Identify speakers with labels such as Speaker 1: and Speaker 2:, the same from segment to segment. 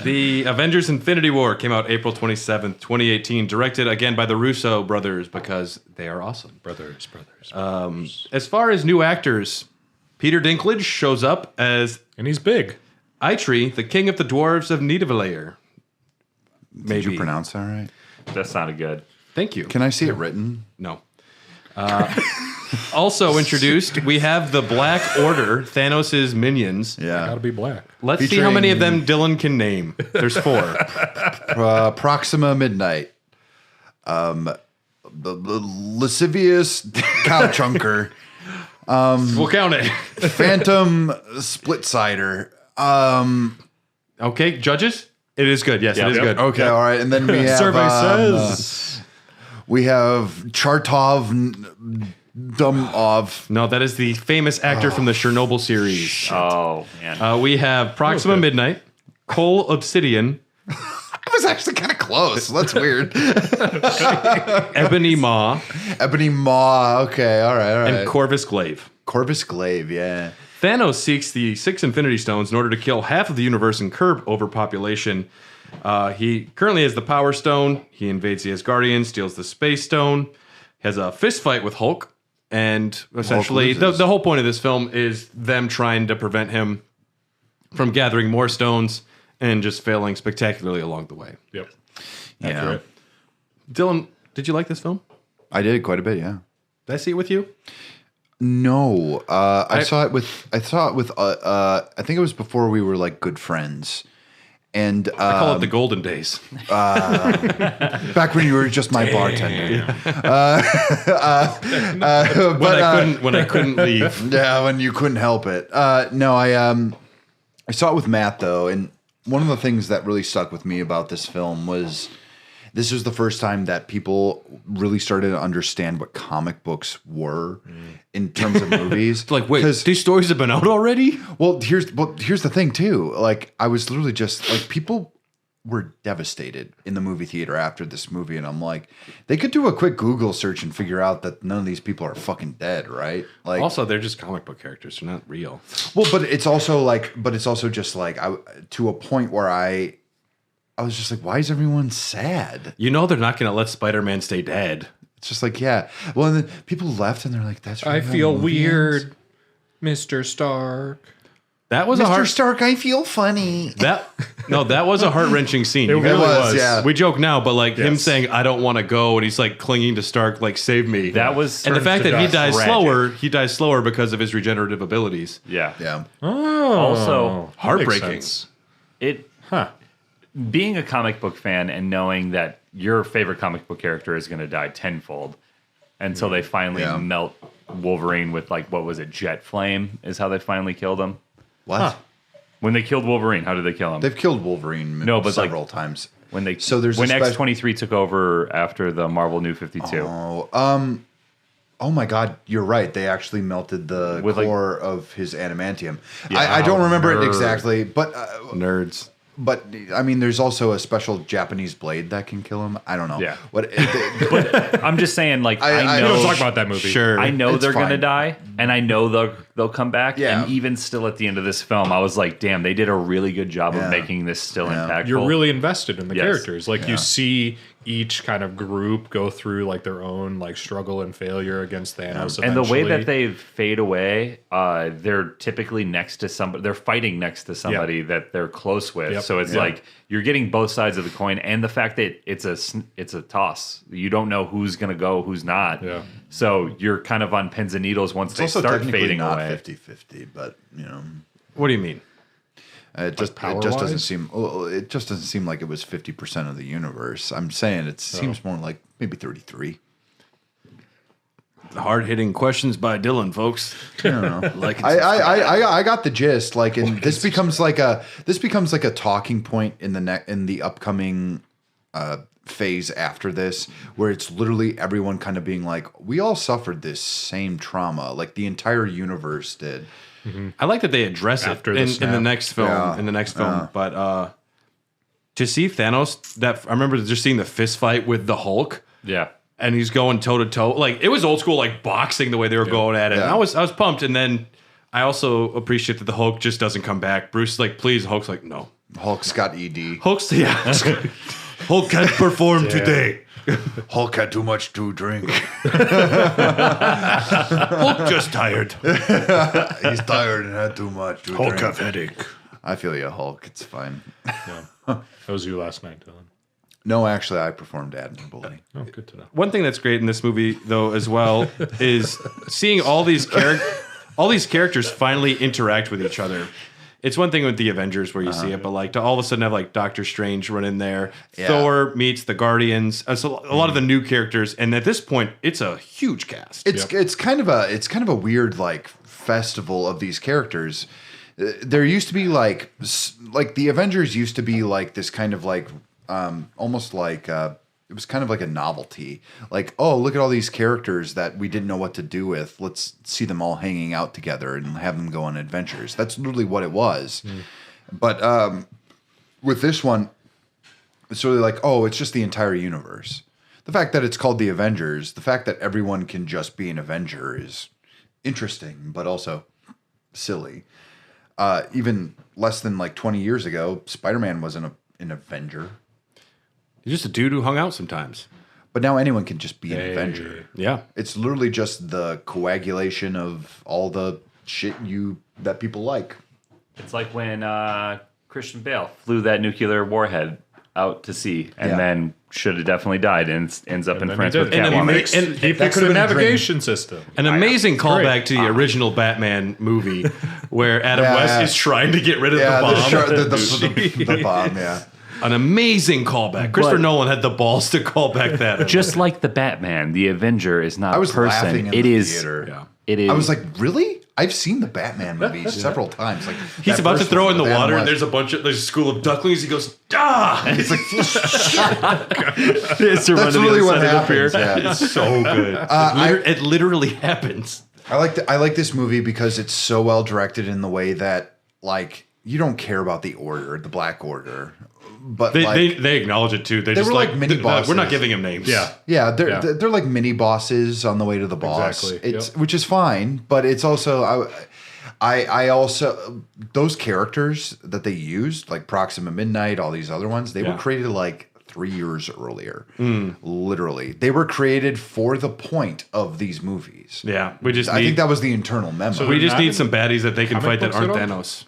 Speaker 1: The Avengers Infinity War came out April 27th, 2018, directed again by the Russo brothers because they are awesome.
Speaker 2: Brothers.
Speaker 1: As far as new actors, Peter Dinklage shows up as...
Speaker 2: And he's big.
Speaker 1: Eitri, the king of the dwarves of Nidavellir.
Speaker 3: Did you pronounce that right?
Speaker 4: That sounded good.
Speaker 1: Thank you.
Speaker 3: Can I see it written?
Speaker 1: No. Also introduced, we have the Black Order, Thanos' minions.
Speaker 3: Yeah.
Speaker 2: Gotta be black.
Speaker 1: Let's see how many of them Dylan can name. There's 4.
Speaker 3: Proxima Midnight. The Lascivious Cow Chunker.
Speaker 1: We'll count it.
Speaker 3: Phantom Split Cider.
Speaker 1: Okay, judges? It is good. Yes, it is good.
Speaker 3: Okay, all right. And then we have...
Speaker 2: Survey says...
Speaker 3: we have Chartov Dumov.
Speaker 1: No, that is the famous actor from the Chernobyl series.
Speaker 4: Oh, man.
Speaker 1: We have Proxima Midnight, Cole Obsidian,
Speaker 3: I was actually kind of close. That's weird.
Speaker 1: Ebony Maw,
Speaker 3: Ebony Maw. Okay, all right.
Speaker 1: and Corvus Glaive.
Speaker 3: Corvus Glaive, yeah.
Speaker 1: Thanos seeks the 6 Infinity Stones in order to kill half of the universe and curb overpopulation. He currently has the Power Stone. He invades the Asgardians, steals the Space Stone, has a fist fight with Hulk, and essentially the whole point of this film is them trying to prevent him from gathering more stones and just failing spectacularly along the way.
Speaker 2: Yep.
Speaker 3: Yeah.
Speaker 2: Accurate.
Speaker 1: Dylan, did you like this film?
Speaker 3: I did quite a bit, yeah.
Speaker 1: Did I see it with you?
Speaker 3: No, I saw it with. I think it was before we were like good friends, and
Speaker 1: I call it the golden days.
Speaker 3: back when you were just my bartender.
Speaker 1: When I couldn't leave.
Speaker 3: Yeah, when you couldn't help it. No, I saw it with Matt though, and one of the things that really stuck with me about this film was this was the first time that people really started to understand what comic books were in terms of movies.
Speaker 1: Like, wait, these stories have been out already?
Speaker 3: Well, here's the thing too. Like, I was literally just like, people were devastated in the movie theater after this movie, and I'm like, they could do a quick Google search and figure out that none of these people are fucking dead, right? Like,
Speaker 1: Also, they're just comic book characters. They're not real.
Speaker 3: well, but it's also just like to a point where I was just like, why is everyone sad?
Speaker 1: You know they're not going to let Spider-Man stay dead.
Speaker 3: It's just like, yeah. Well, and then people left, and they're like, "That's really
Speaker 2: I
Speaker 3: how
Speaker 2: feel
Speaker 3: the movie
Speaker 2: weird,
Speaker 3: ends."
Speaker 2: Mr. Stark.
Speaker 1: That was
Speaker 3: Mr. Stark, I feel funny.
Speaker 1: that was a heart-wrenching scene.
Speaker 2: It
Speaker 1: You
Speaker 2: really
Speaker 1: guys-
Speaker 3: was, yeah.
Speaker 1: We joke now, but like him
Speaker 2: Yes.
Speaker 1: saying, "I don't want to go," and he's like clinging to Stark, like "Save me."
Speaker 4: That was...
Speaker 1: and the fact that he dies
Speaker 4: tragic.
Speaker 1: slower because of his regenerative abilities.
Speaker 4: Yeah.
Speaker 3: Yeah.
Speaker 2: Oh,
Speaker 4: Also,
Speaker 1: Heartbreaking.
Speaker 4: It...
Speaker 2: Huh.
Speaker 4: Being a comic book fan and knowing that your favorite comic book character is going to die tenfold until they finally
Speaker 3: Yeah.
Speaker 4: melt Wolverine with, like, what was it, Jet Flame is how they finally killed him.
Speaker 3: What?
Speaker 2: Huh.
Speaker 4: When they killed Wolverine, how did they kill him?
Speaker 3: They've killed Wolverine
Speaker 4: but
Speaker 3: several times.
Speaker 4: when they
Speaker 3: So there's
Speaker 4: when
Speaker 3: a spec-
Speaker 4: X-23 took over after the Marvel New 52.
Speaker 3: Oh my God, you're right. They actually melted the
Speaker 4: With, like-
Speaker 3: core of his adamantium.
Speaker 4: Yeah.
Speaker 3: I don't remember it
Speaker 1: Nerd.
Speaker 3: exactly, but
Speaker 1: Nerds.
Speaker 3: I mean, there's also a special Japanese blade that can kill him. I don't know.
Speaker 4: Yeah.
Speaker 3: What?
Speaker 4: I'm just saying, like,
Speaker 3: I
Speaker 4: I
Speaker 2: We
Speaker 4: know
Speaker 2: don't talk about that movie.
Speaker 1: Sure.
Speaker 4: I know
Speaker 3: It's
Speaker 4: they're
Speaker 3: fine.
Speaker 4: gonna die, and I know they'll come back.
Speaker 3: Yeah.
Speaker 4: And even still, at the end of this film, I was like, "Damn, they did a really good job
Speaker 3: Yeah.
Speaker 4: of making this still
Speaker 3: Yeah.
Speaker 4: impactful."
Speaker 2: You're really invested in the
Speaker 4: Yes.
Speaker 2: characters. Like
Speaker 3: Yeah.
Speaker 2: you see each kind of group go through like their own like struggle and failure against Thanos.
Speaker 4: and the way
Speaker 2: eventually.
Speaker 4: that they fade away, they're typically next to somebody. They're fighting next to somebody that they're close with.
Speaker 2: Yep.
Speaker 4: So it's like you're getting both sides of the coin, and the fact that it's a toss. You don't know who's gonna go, who's not.
Speaker 2: Yeah.
Speaker 4: So you're kind of on pins and needles once
Speaker 3: It's
Speaker 4: they
Speaker 3: also
Speaker 4: start
Speaker 3: technically
Speaker 4: fading
Speaker 3: not
Speaker 4: away.
Speaker 3: 50-50, but you know,
Speaker 1: What do you mean?
Speaker 3: it just
Speaker 2: power-wise?
Speaker 3: doesn't seem. Well, it just doesn't seem like it was 50% of the universe. I'm saying it seems more like maybe 33.
Speaker 1: Hard-hitting questions by Dylan, folks.
Speaker 3: I don't know.
Speaker 1: Like,
Speaker 3: I got the gist. Like, and this becomes like a talking point in the upcoming phase after this, where it's literally everyone kind of being like, we all suffered this same trauma, like the entire universe did.
Speaker 1: I like that they address
Speaker 2: After
Speaker 1: it
Speaker 2: the
Speaker 1: in the
Speaker 2: snap.
Speaker 1: next film.
Speaker 3: Yeah.
Speaker 1: In the next film, but to see Thanos, I remember just seeing the fist fight with the Hulk.
Speaker 4: Yeah.
Speaker 1: And he's going toe to toe, like it was old school, like boxing the way they were going at it. And
Speaker 3: Yeah.
Speaker 1: I was pumped. And then I also appreciate that the Hulk just doesn't come back. Bruce is like, please. The Hulk's like, no.
Speaker 3: Hulk's got ED.
Speaker 1: Hulk's Hulk can't perform today.
Speaker 3: Hulk had too much to drink.
Speaker 1: Hulk just tired.
Speaker 3: He's tired and had too much to drink.
Speaker 2: have headache.
Speaker 3: I feel you, Hulk. It's fine.
Speaker 2: Yeah. That was you last night, Dylan.
Speaker 3: No, actually, I performed admirably.
Speaker 2: Oh, good to know.
Speaker 1: One thing that's great in this movie, though, as well, is seeing all these characters finally interact with each other. It's one thing with the Avengers where you see it, but like to all of a sudden have like Doctor Strange run in there, Thor meets the Guardians, so a lot of the new characters, and at this point, it's a huge cast.
Speaker 3: It's kind of a weird like festival of these characters. There used to be like the Avengers used to be like this kind of like almost like it was kind of like a novelty. Like, oh, look at all these characters that we didn't know what to do with. Let's see them all hanging out together and have them go on adventures. That's literally what it was. But with this one, it's really like, oh, it's just the entire universe. The fact that it's called the Avengers, the fact that everyone can just be an Avenger is interesting, but also silly. Even less than like 20 years ago, Spider-Man wasn't an Avenger.
Speaker 1: He's just a dude who hung out sometimes.
Speaker 3: But now anyone can just be an Avenger.
Speaker 1: Yeah.
Speaker 3: It's literally just the coagulation of all the shit that people like.
Speaker 4: It's like when Christian Bale flew that nuclear warhead out to sea and then should have definitely died and ends up in France with Catwoman.
Speaker 1: And
Speaker 2: He fixed the navigation system.
Speaker 1: An amazing callback to the original Batman movie where Adam West is trying to get rid of the bomb.
Speaker 3: The bomb, yeah.
Speaker 1: An amazing callback. Christopher Nolan had the balls to call back that.
Speaker 4: Just like the Batman, the Avenger is not
Speaker 3: I was
Speaker 4: a person.
Speaker 3: laughing in
Speaker 4: It
Speaker 3: the
Speaker 4: is.
Speaker 3: theater.
Speaker 1: Yeah.
Speaker 4: It is.
Speaker 3: I was like, really? I've seen the Batman movies several times. Like
Speaker 1: He's about to throw in the water, and there's a school of ducklings. He goes, ah! It's like,
Speaker 3: that's really what happens. Yeah.
Speaker 1: It's so good. It literally happens.
Speaker 3: I like this movie because it's so well directed in the way that like you don't care about the Order, the Black Order, but
Speaker 1: they acknowledge it too. They just
Speaker 3: were like mini bosses.
Speaker 1: We're not giving him names.
Speaker 3: Yeah, they're like mini bosses on the way to the boss.
Speaker 2: Exactly.
Speaker 3: Which is fine, but it's also I also those characters that they used like Proxima Midnight, all these other ones, they were created like 3 years earlier. Literally, they were created for the point of these movies.
Speaker 1: Yeah,
Speaker 3: I think that was the internal memo.
Speaker 2: So
Speaker 1: we just need some baddies that they can fight that aren't Thanos.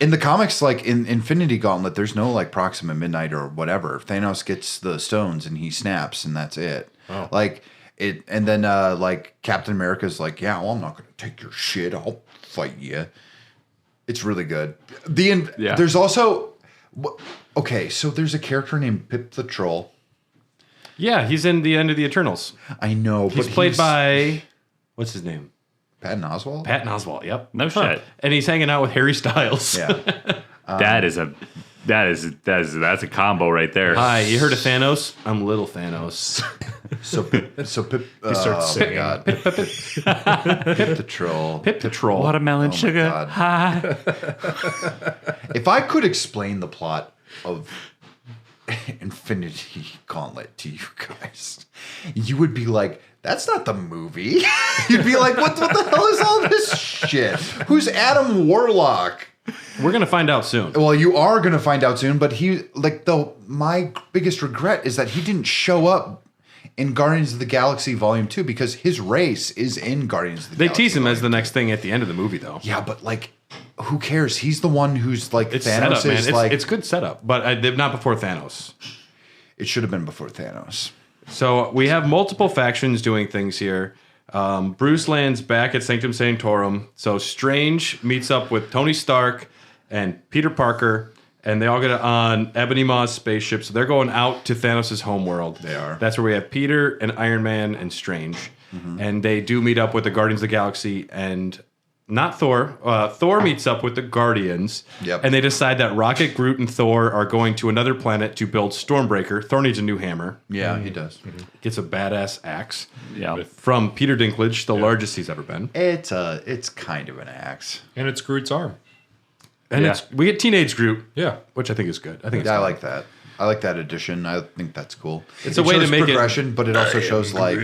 Speaker 3: In the comics, like in Infinity Gauntlet, there's no like Proxima Midnight or whatever. Thanos gets the stones and he snaps, and that's it. Oh. Like it, and then like Captain America's like, yeah, well, I'm not going to take your shit. I'll fight you. It's really good. There's also okay. So there's a character named Pip the Troll.
Speaker 1: Yeah, he's in the End of the Eternals.
Speaker 3: I know,
Speaker 1: he's played by what's his name?
Speaker 3: Patton Oswalt?
Speaker 1: Patton Oswalt, yep.
Speaker 4: No shit.
Speaker 1: And he's hanging out with Harry Styles.
Speaker 3: Yeah.
Speaker 4: That's a combo right there.
Speaker 1: Hi, you heard of Thanos? I'm little Thanos.
Speaker 3: So Pip
Speaker 2: He starts singing.
Speaker 3: God. Pip the Troll.
Speaker 1: Pip the Troll.
Speaker 4: Watermelon sugar.
Speaker 3: God.
Speaker 4: Hi.
Speaker 3: If I could explain the plot of Infinity Gauntlet to you guys, you would be like, that's not the movie. You'd be like, what the hell is all this shit? Who's Adam Warlock?
Speaker 1: We're gonna find out soon.
Speaker 3: Well, you are gonna find out soon, but my biggest regret is that he didn't show up in Guardians of the Galaxy Volume 2 because his race is in Guardians of the Galaxy.
Speaker 1: They tease him as the
Speaker 3: Volume
Speaker 1: next thing at the end of the movie, though.
Speaker 3: Yeah, but like, who cares? He's the one who's like
Speaker 1: It's
Speaker 3: Thanos
Speaker 1: setup, man.
Speaker 3: is like.
Speaker 1: It's good setup, but not before Thanos.
Speaker 3: It should have been before Thanos.
Speaker 1: So we have multiple factions doing things here. Bruce lands back at Sanctum Sanctorum. So Strange meets up with Tony Stark and Peter Parker, and they all get on Ebony Maw's spaceship. So they're going out to Thanos' homeworld.
Speaker 3: They are.
Speaker 1: That's where we have Peter and Iron Man and Strange. And they do meet up with the Guardians of the Galaxy and not Thor. Thor meets up with the Guardians.
Speaker 3: Yep.
Speaker 1: And they decide that Rocket, Groot, and Thor are going to another planet to build Stormbreaker. Thor needs a new hammer.
Speaker 3: Yeah, he does.
Speaker 1: Gets a badass axe.
Speaker 4: Yeah.
Speaker 1: From Peter Dinklage, the largest he's ever been.
Speaker 3: It's kind of an axe.
Speaker 2: And it's Groot's arm.
Speaker 1: And we get Teenage Groot.
Speaker 2: Yeah.
Speaker 1: Which I think is good. I think it's
Speaker 3: I
Speaker 1: fun.
Speaker 3: like that. I like that addition. I think that's cool.
Speaker 1: It's a way to
Speaker 3: shows
Speaker 1: make it-
Speaker 3: progression, but it also shows like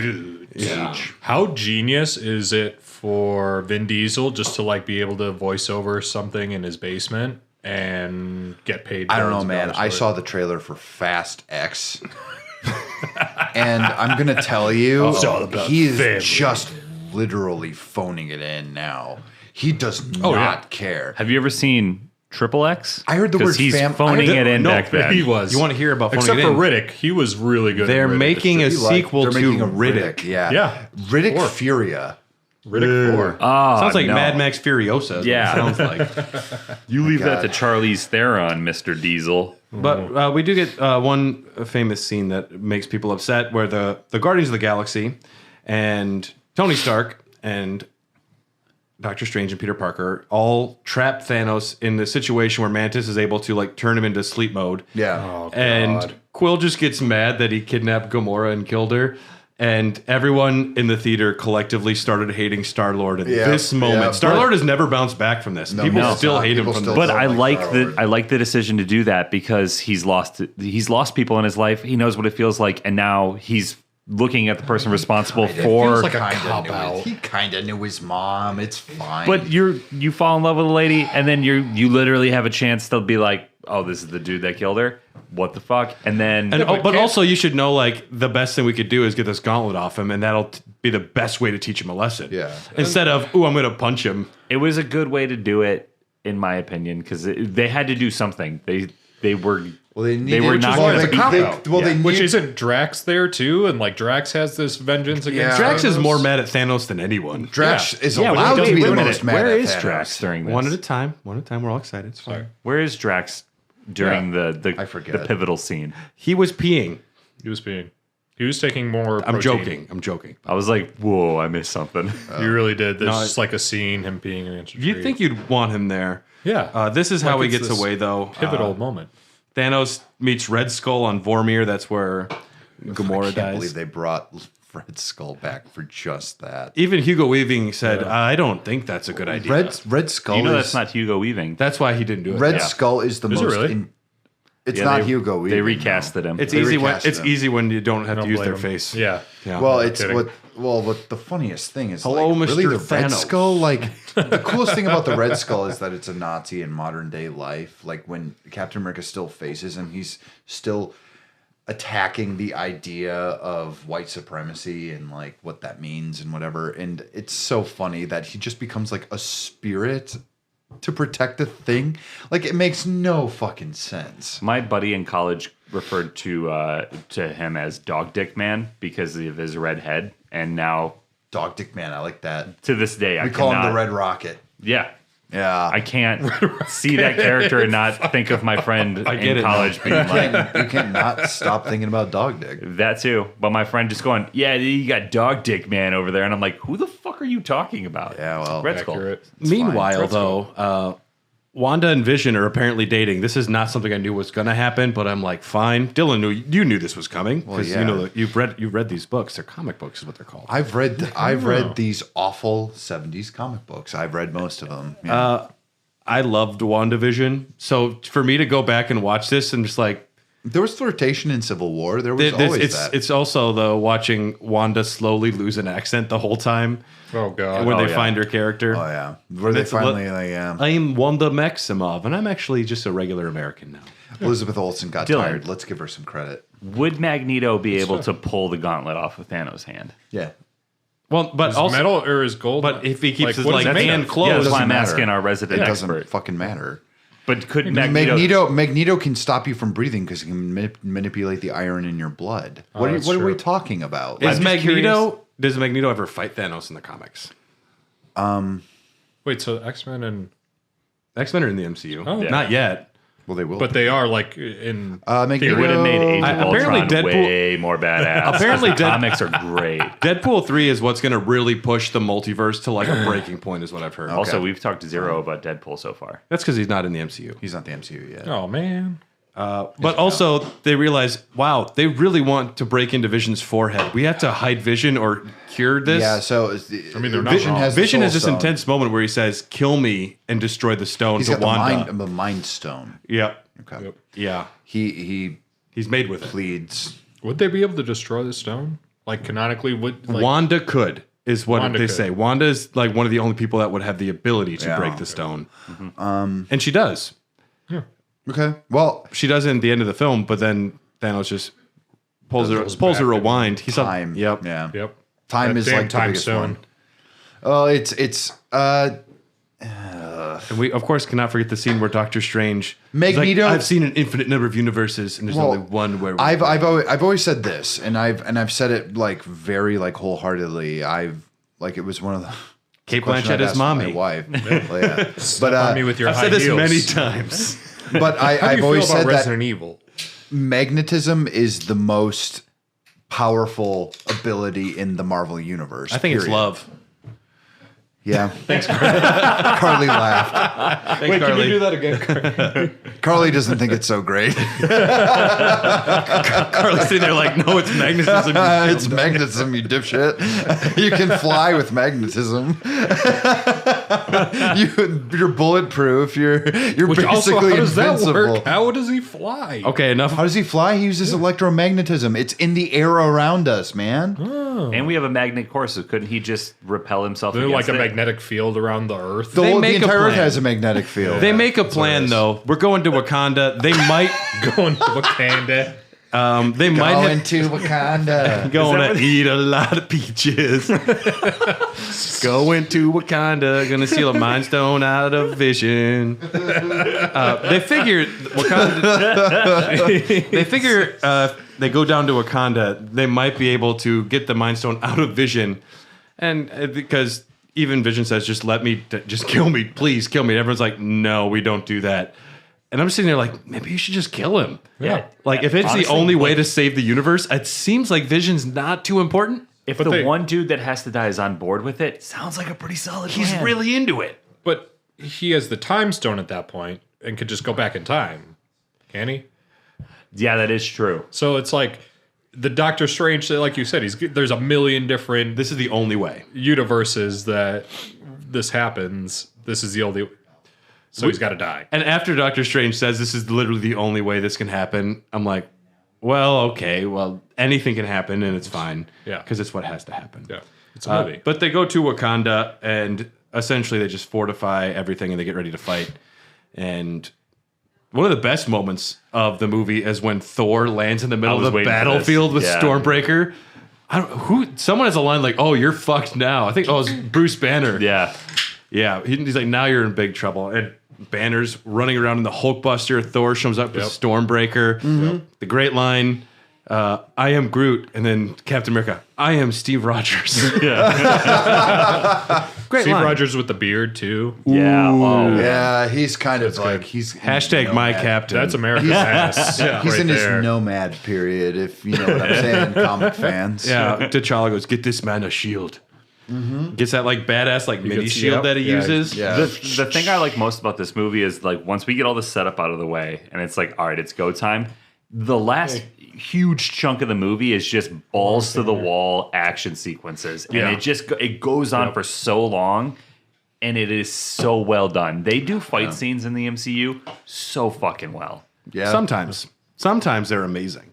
Speaker 1: Yeah.
Speaker 3: age.
Speaker 2: How genius is it for Vin Diesel just to like be able to voice over something in his basement and get paid.
Speaker 3: I don't know,
Speaker 2: billions of
Speaker 3: man.
Speaker 2: dollars
Speaker 3: I
Speaker 2: for it.
Speaker 3: saw the trailer for Fast X. And I'm going to tell you,
Speaker 2: all about
Speaker 3: he is
Speaker 2: family.
Speaker 3: just literally phoning it in now. He does not care.
Speaker 4: Have you ever seen Triple X?
Speaker 3: I heard the
Speaker 4: 'Cause
Speaker 3: word
Speaker 4: he's
Speaker 3: fam-
Speaker 4: phoning
Speaker 3: I heard-
Speaker 4: it in
Speaker 2: No,
Speaker 4: back then.
Speaker 2: he was.
Speaker 1: You want to hear about phoning
Speaker 2: Except
Speaker 1: it
Speaker 2: for
Speaker 1: in?
Speaker 2: Riddick, he was really good.
Speaker 1: They're
Speaker 2: at Riddick.
Speaker 1: making a
Speaker 3: He like-
Speaker 1: sequel
Speaker 3: they're
Speaker 1: to
Speaker 3: making a
Speaker 1: Riddick.
Speaker 3: Yeah.
Speaker 2: Yeah.
Speaker 3: Riddick
Speaker 2: Four.
Speaker 3: Furia.
Speaker 2: Riddick 4.
Speaker 1: Sounds like
Speaker 4: no.
Speaker 1: Mad Max Furiosa. Is
Speaker 4: Yeah.
Speaker 1: what it sounds like.
Speaker 4: You leave that
Speaker 3: God.
Speaker 4: to Charlize Theron, Mr. Diesel.
Speaker 1: But we do get one famous scene that makes people upset, where the Guardians of the Galaxy and Tony Stark and Doctor Strange and Peter Parker all trap Thanos in the situation where Mantis is able to like turn him into sleep mode.
Speaker 3: Yeah.
Speaker 2: Oh,
Speaker 1: And
Speaker 2: God.
Speaker 1: Quill just gets mad that he kidnapped Gamora and killed her. And everyone in the theater collectively started hating Star-Lord at
Speaker 3: Yeah,
Speaker 1: this moment.
Speaker 3: yeah,
Speaker 1: Star-Lord has never bounced back from this. People
Speaker 3: no,
Speaker 1: still
Speaker 3: it's not.
Speaker 1: hate him
Speaker 3: People
Speaker 1: from
Speaker 3: still
Speaker 1: this.
Speaker 4: But
Speaker 3: don't
Speaker 4: I
Speaker 3: like
Speaker 4: like
Speaker 3: Star-Lord.
Speaker 4: the decision to do that because he's lost people in his life. He knows what it feels like, and now he's looking at the person responsible for.
Speaker 2: feels like a
Speaker 3: Kinda
Speaker 2: cop
Speaker 3: knew
Speaker 2: out.
Speaker 3: He kind of knew his mom. It's fine.
Speaker 4: But you fall in love with a lady, and then you literally have a chance to be like, oh, this is the dude that killed her. What the fuck? And then
Speaker 1: And,
Speaker 2: but
Speaker 1: but
Speaker 2: can't-
Speaker 1: also, you should know, like, the best thing we could do is get this gauntlet off him, and that'll be the best way to teach him a lesson.
Speaker 3: Yeah.
Speaker 1: Instead of, ooh, I'm going to punch him.
Speaker 4: it was a good way to do it, in my opinion, because they had to do something. They were
Speaker 3: well, they
Speaker 4: they were not
Speaker 2: why
Speaker 4: going
Speaker 2: it's
Speaker 4: to
Speaker 2: a
Speaker 4: beat
Speaker 2: cop
Speaker 4: them.
Speaker 2: out.
Speaker 3: they
Speaker 2: Which
Speaker 3: need-
Speaker 2: isn't Drax there too? And like Drax has this vengeance against
Speaker 1: Drax is
Speaker 2: Thanos?
Speaker 1: more mad at Thanos than anyone.
Speaker 3: Drax
Speaker 2: Yeah.
Speaker 3: is
Speaker 4: Yeah,
Speaker 3: allowed to be
Speaker 4: wait
Speaker 3: the
Speaker 4: a minute.
Speaker 3: most mad
Speaker 4: Where
Speaker 3: at
Speaker 4: is
Speaker 3: Thanos.
Speaker 4: Drax during this?
Speaker 1: One at a time. One at a time. We're all excited. It's fine.
Speaker 4: Where is Drax during the
Speaker 3: I forget.
Speaker 4: the pivotal scene?
Speaker 1: He was peeing.
Speaker 2: He was taking more.
Speaker 1: I'm
Speaker 2: protein.
Speaker 1: joking.
Speaker 4: I was like, whoa, I missed something.
Speaker 2: You really did. There's
Speaker 1: No,
Speaker 2: just like a scene him peeing against a tree.
Speaker 1: You'd think you'd want him there.
Speaker 2: Yeah.
Speaker 1: This is how
Speaker 2: Like
Speaker 1: he
Speaker 2: it's
Speaker 1: gets
Speaker 2: this
Speaker 1: away, though.
Speaker 2: pivotal moment.
Speaker 1: Thanos meets Red Skull on Vormir. That's where Gamora
Speaker 3: I can't
Speaker 1: dies.
Speaker 3: believe they brought Red Skull back for just that.
Speaker 1: Even Hugo Weaving said, I don't think that's a good idea.
Speaker 3: Red Skull.
Speaker 4: You know
Speaker 3: is,
Speaker 4: that's not Hugo Weaving.
Speaker 1: That's why he didn't do it.
Speaker 3: Red
Speaker 1: Yeah.
Speaker 3: Skull is the
Speaker 2: Is it
Speaker 3: most.
Speaker 2: really?
Speaker 3: It's
Speaker 4: Yeah,
Speaker 3: not
Speaker 4: they-
Speaker 3: Hugo Weaving.
Speaker 4: They recasted him.
Speaker 1: It's
Speaker 3: They
Speaker 1: easy when
Speaker 3: recasted him.
Speaker 1: you don't have to
Speaker 2: Don't
Speaker 1: use
Speaker 2: blame
Speaker 1: their
Speaker 2: him.
Speaker 1: face.
Speaker 2: Yeah.
Speaker 1: Yeah.
Speaker 3: Well, it's
Speaker 2: kidding.
Speaker 3: what the funniest thing is.
Speaker 1: Hello,
Speaker 3: like, really,
Speaker 1: Mr.
Speaker 3: the Red
Speaker 1: Thanos.
Speaker 3: Skull. Like the coolest thing about the Red Skull is that it's a Nazi in modern day life. Like when Captain America still faces him, he's still attacking the idea of white supremacy and like what that means and whatever. And it's so funny that he just becomes like a spirit to protect a thing. Like it makes no fucking sense.
Speaker 4: My buddy in college referred to him as Dog Dick Man because of his red head, and now
Speaker 3: Dog Dick Man, I like that.
Speaker 4: to this day,
Speaker 3: We call him the Red Rocket.
Speaker 4: Yeah,
Speaker 3: Yeah.
Speaker 4: I can't see that character and not think of my friend
Speaker 1: get
Speaker 4: in
Speaker 1: it now.
Speaker 4: college being like
Speaker 3: You can't not stop thinking about Dog Dick.
Speaker 4: that too. But my friend just going, "Yeah, you got Dog Dick Man over there," and I'm like, "Who the fuck are you talking about?"
Speaker 3: Yeah, well,
Speaker 4: Red Skull.
Speaker 2: Accurate.
Speaker 1: Meanwhile,
Speaker 2: Red
Speaker 1: though, Wanda and Vision are apparently dating. This is not something I knew was going to happen, but I'm like, fine. Dylan you knew this was coming because
Speaker 3: yeah.
Speaker 1: you know that you've read these books. They're comic books, is what they're called.
Speaker 3: I've read these awful 70s comic books. I've read most of them. Yeah.
Speaker 1: I loved WandaVision, so for me to go back and watch this and just like
Speaker 3: there was flirtation in Civil War. There was always that.
Speaker 1: it's also though watching Wanda slowly lose an accent the whole time
Speaker 2: Oh god.
Speaker 1: when
Speaker 4: Oh,
Speaker 1: they
Speaker 4: yeah.
Speaker 1: find her character.
Speaker 3: Oh yeah, where they
Speaker 1: It's
Speaker 3: finally like yeah.
Speaker 1: I'm Wanda Maximoff, and I'm actually just a regular American now.
Speaker 3: Elizabeth Olsen got
Speaker 4: Dylan.
Speaker 3: tired. Let's give her some credit.
Speaker 4: Would Magneto be able to pull the gauntlet off of Thanos' hand?
Speaker 3: Yeah,
Speaker 1: Well, but
Speaker 2: Is
Speaker 1: also,
Speaker 2: metal or is gold?
Speaker 1: but if he keeps his
Speaker 2: what is
Speaker 1: like
Speaker 2: it made
Speaker 1: hand
Speaker 2: of?
Speaker 1: closed,
Speaker 4: Yeah, that's why
Speaker 3: doesn't
Speaker 4: I'm
Speaker 3: matter.
Speaker 4: asking our resident
Speaker 3: it doesn't
Speaker 4: expert.
Speaker 3: fucking matter.
Speaker 4: But could Magneto?
Speaker 3: Magneto can stop you from breathing because he can manipulate the iron in your blood. What
Speaker 2: that's
Speaker 3: are we
Speaker 2: true.
Speaker 3: talking about?
Speaker 1: is
Speaker 4: I'm just
Speaker 1: Magneto? Does Magneto ever fight Thanos in the comics?
Speaker 2: Wait, so X-Men and
Speaker 1: X-Men are in the MCU.
Speaker 2: Oh. Yeah.
Speaker 1: Not yet.
Speaker 3: Well, they will.
Speaker 2: but they are like in
Speaker 3: Magneto
Speaker 4: It would have made Age of
Speaker 1: apparently
Speaker 4: Ultron
Speaker 1: Deadpool-
Speaker 4: way more badass.
Speaker 1: Apparently
Speaker 4: the comics are great.
Speaker 1: Deadpool 3 is what's going to really push the multiverse to like a breaking point, is what I've heard.
Speaker 4: Also, we've talked to Zero about Deadpool so far.
Speaker 1: That's because he's not in the MCU.
Speaker 3: He's not the MCU yet.
Speaker 2: oh man.
Speaker 1: But also, they realize, wow, they really want to break into Vision's forehead. We have to hide Vision or cure this.
Speaker 3: Yeah, so
Speaker 2: I mean, they're not
Speaker 3: Vision
Speaker 2: wrong.
Speaker 3: has the
Speaker 1: Vision
Speaker 3: Soul
Speaker 1: has this
Speaker 3: Stone.
Speaker 1: intense moment where he says, "Kill me and destroy the stone."
Speaker 3: He's
Speaker 1: to
Speaker 3: got the
Speaker 1: Wanda.
Speaker 3: mind stone.
Speaker 1: Yep.
Speaker 3: Okay.
Speaker 2: Yep.
Speaker 1: Yeah.
Speaker 3: He
Speaker 1: He's made with it.
Speaker 3: pleads.
Speaker 2: Would they be able to destroy the stone? Like canonically, would like,
Speaker 1: Wanda could, is what
Speaker 2: Wanda
Speaker 1: they
Speaker 2: could.
Speaker 1: say. Wanda is like one of the only people that would have the ability to
Speaker 3: Yeah.
Speaker 1: break the stone. And she does.
Speaker 3: Okay. Well,
Speaker 1: She does it at the end of the film, but then Thanos just pulls a rewind. He's
Speaker 3: time.
Speaker 1: Yep.
Speaker 3: Yeah.
Speaker 2: Yep.
Speaker 3: Time
Speaker 2: That
Speaker 3: is
Speaker 2: damn
Speaker 3: like the
Speaker 2: time
Speaker 3: biggest
Speaker 2: stone.
Speaker 3: one. Oh, it's
Speaker 1: And we, of course, cannot forget the scene where Doctor Strange.
Speaker 3: Magneto-
Speaker 1: He's like, I've seen an infinite number of universes, and there's
Speaker 3: Well,
Speaker 1: only one where
Speaker 3: I've always said this, and I've said it like very like wholeheartedly. It was one of the
Speaker 1: Kate
Speaker 3: question I'd
Speaker 1: Blanchett is
Speaker 3: asked
Speaker 1: mommy.
Speaker 3: my wife. Well, yeah. But
Speaker 2: On me with your
Speaker 1: I've
Speaker 2: high
Speaker 1: said this
Speaker 2: heels.
Speaker 1: many times.
Speaker 3: but
Speaker 2: How do
Speaker 3: I've
Speaker 2: you
Speaker 3: always
Speaker 2: feel about
Speaker 3: said that
Speaker 2: Resident Evil?
Speaker 3: magnetism is the most powerful ability in the Marvel universe.
Speaker 1: I think it's
Speaker 3: period.
Speaker 1: love.
Speaker 3: Yeah. Thanks, Carly laughed.
Speaker 1: Thanks, Carly.
Speaker 2: that again?
Speaker 3: Carly doesn't think it's so great.
Speaker 1: Carly's sitting there like, no, it's magnetism.
Speaker 3: It's magnetism, you dipshit. You can fly with magnetism. You're bulletproof. You're
Speaker 2: Which
Speaker 3: basically
Speaker 2: also, how does
Speaker 3: invincible.
Speaker 2: that work? How does he fly?
Speaker 1: Okay, enough.
Speaker 3: How does he fly? He uses electromagnetism. It's in the air around us, man.
Speaker 4: And we have a magnet core, so couldn't he just repel himself
Speaker 2: They're
Speaker 4: against
Speaker 2: like a
Speaker 4: it?
Speaker 2: magnetic field around the Earth.
Speaker 3: The,
Speaker 1: They
Speaker 3: the
Speaker 1: make a
Speaker 3: entire Earth
Speaker 1: plan.
Speaker 3: has a magnetic field.
Speaker 1: They make a plan, though. We're going to Wakanda. They might.
Speaker 2: Going to Wakanda.
Speaker 1: They might
Speaker 3: Going
Speaker 1: have.
Speaker 3: to Wakanda.
Speaker 1: Going to eat a lot of peaches. Going to Wakanda. Gonna steal a Mind Stone out of Vision. They figure Wakanda. They figure they go down to Wakanda. They might be able to get the Mind Stone out of Vision, and because even Vision says, "Just let me, just kill me, please kill me." And everyone's like, "No, we don't do that." And I'm sitting there like, maybe you should just kill him.
Speaker 4: Yeah.
Speaker 1: Like, if it's
Speaker 4: Honestly,
Speaker 1: the only way to save the universe, it seems like Vision's not too important.
Speaker 4: If
Speaker 2: But
Speaker 4: the
Speaker 2: they-
Speaker 4: one dude that has to die is on board with it, sounds like a pretty solid
Speaker 1: He's
Speaker 4: plan.
Speaker 1: really into it.
Speaker 2: But he has the time stone at that point and could just go back in time. Can he?
Speaker 4: Yeah, that is true.
Speaker 2: So it's like the Doctor Strange, like you said, there's a million different
Speaker 1: This is the only way.
Speaker 2: universes that this happens. This is the only. So he's got to die.
Speaker 1: And after Doctor Strange says this is literally the only way this can happen, I'm like, well, okay, well, anything can happen and it's fine.
Speaker 2: Yeah.
Speaker 1: Because it's what has to happen.
Speaker 2: Yeah, it's a movie.
Speaker 1: But they go to Wakanda and essentially they just fortify everything and they get ready to fight. And one of the best moments of the movie is when Thor lands in the middle
Speaker 4: I was
Speaker 1: of the
Speaker 4: waiting for
Speaker 1: battlefield with
Speaker 4: this. Yeah.
Speaker 1: Stormbreaker. Someone has a line like, "Oh, you're fucked now." I think it was Bruce Banner.
Speaker 4: Yeah.
Speaker 1: Yeah, he's like, now you're in big trouble. And Banner's running around in the Hulkbuster. Thor shows up with Stormbreaker. The great line, I am Groot. And then Captain America, I am Steve Rogers. Great
Speaker 2: Steve
Speaker 1: line.
Speaker 2: Rogers with the beard too.
Speaker 4: Yeah. Oh,
Speaker 3: Yeah, he's kind of like
Speaker 2: good.
Speaker 3: he's
Speaker 1: Hashtag my
Speaker 3: nomad.
Speaker 1: captain.
Speaker 2: That's America's ass. Yeah,
Speaker 3: He's
Speaker 2: right
Speaker 3: in
Speaker 2: there.
Speaker 3: his nomad period, if you know what I'm saying, comic fans.
Speaker 1: Yeah, T'Challa goes, get this man a shield. Gets that like badass like mini
Speaker 2: gets-
Speaker 1: shield
Speaker 2: yep,
Speaker 1: that he
Speaker 2: yeah,
Speaker 1: uses.
Speaker 3: yeah.
Speaker 4: The thing I like most about this movie is like once we get all the setup out of the way and it's like, all right, it's go time. The last huge chunk of the movie is just balls to the wall action sequences, and
Speaker 1: Yeah.
Speaker 4: it goes on for so long, and it is so well done. They do fight scenes in the MCU so fucking well.
Speaker 3: Yeah.
Speaker 1: Sometimes they're amazing.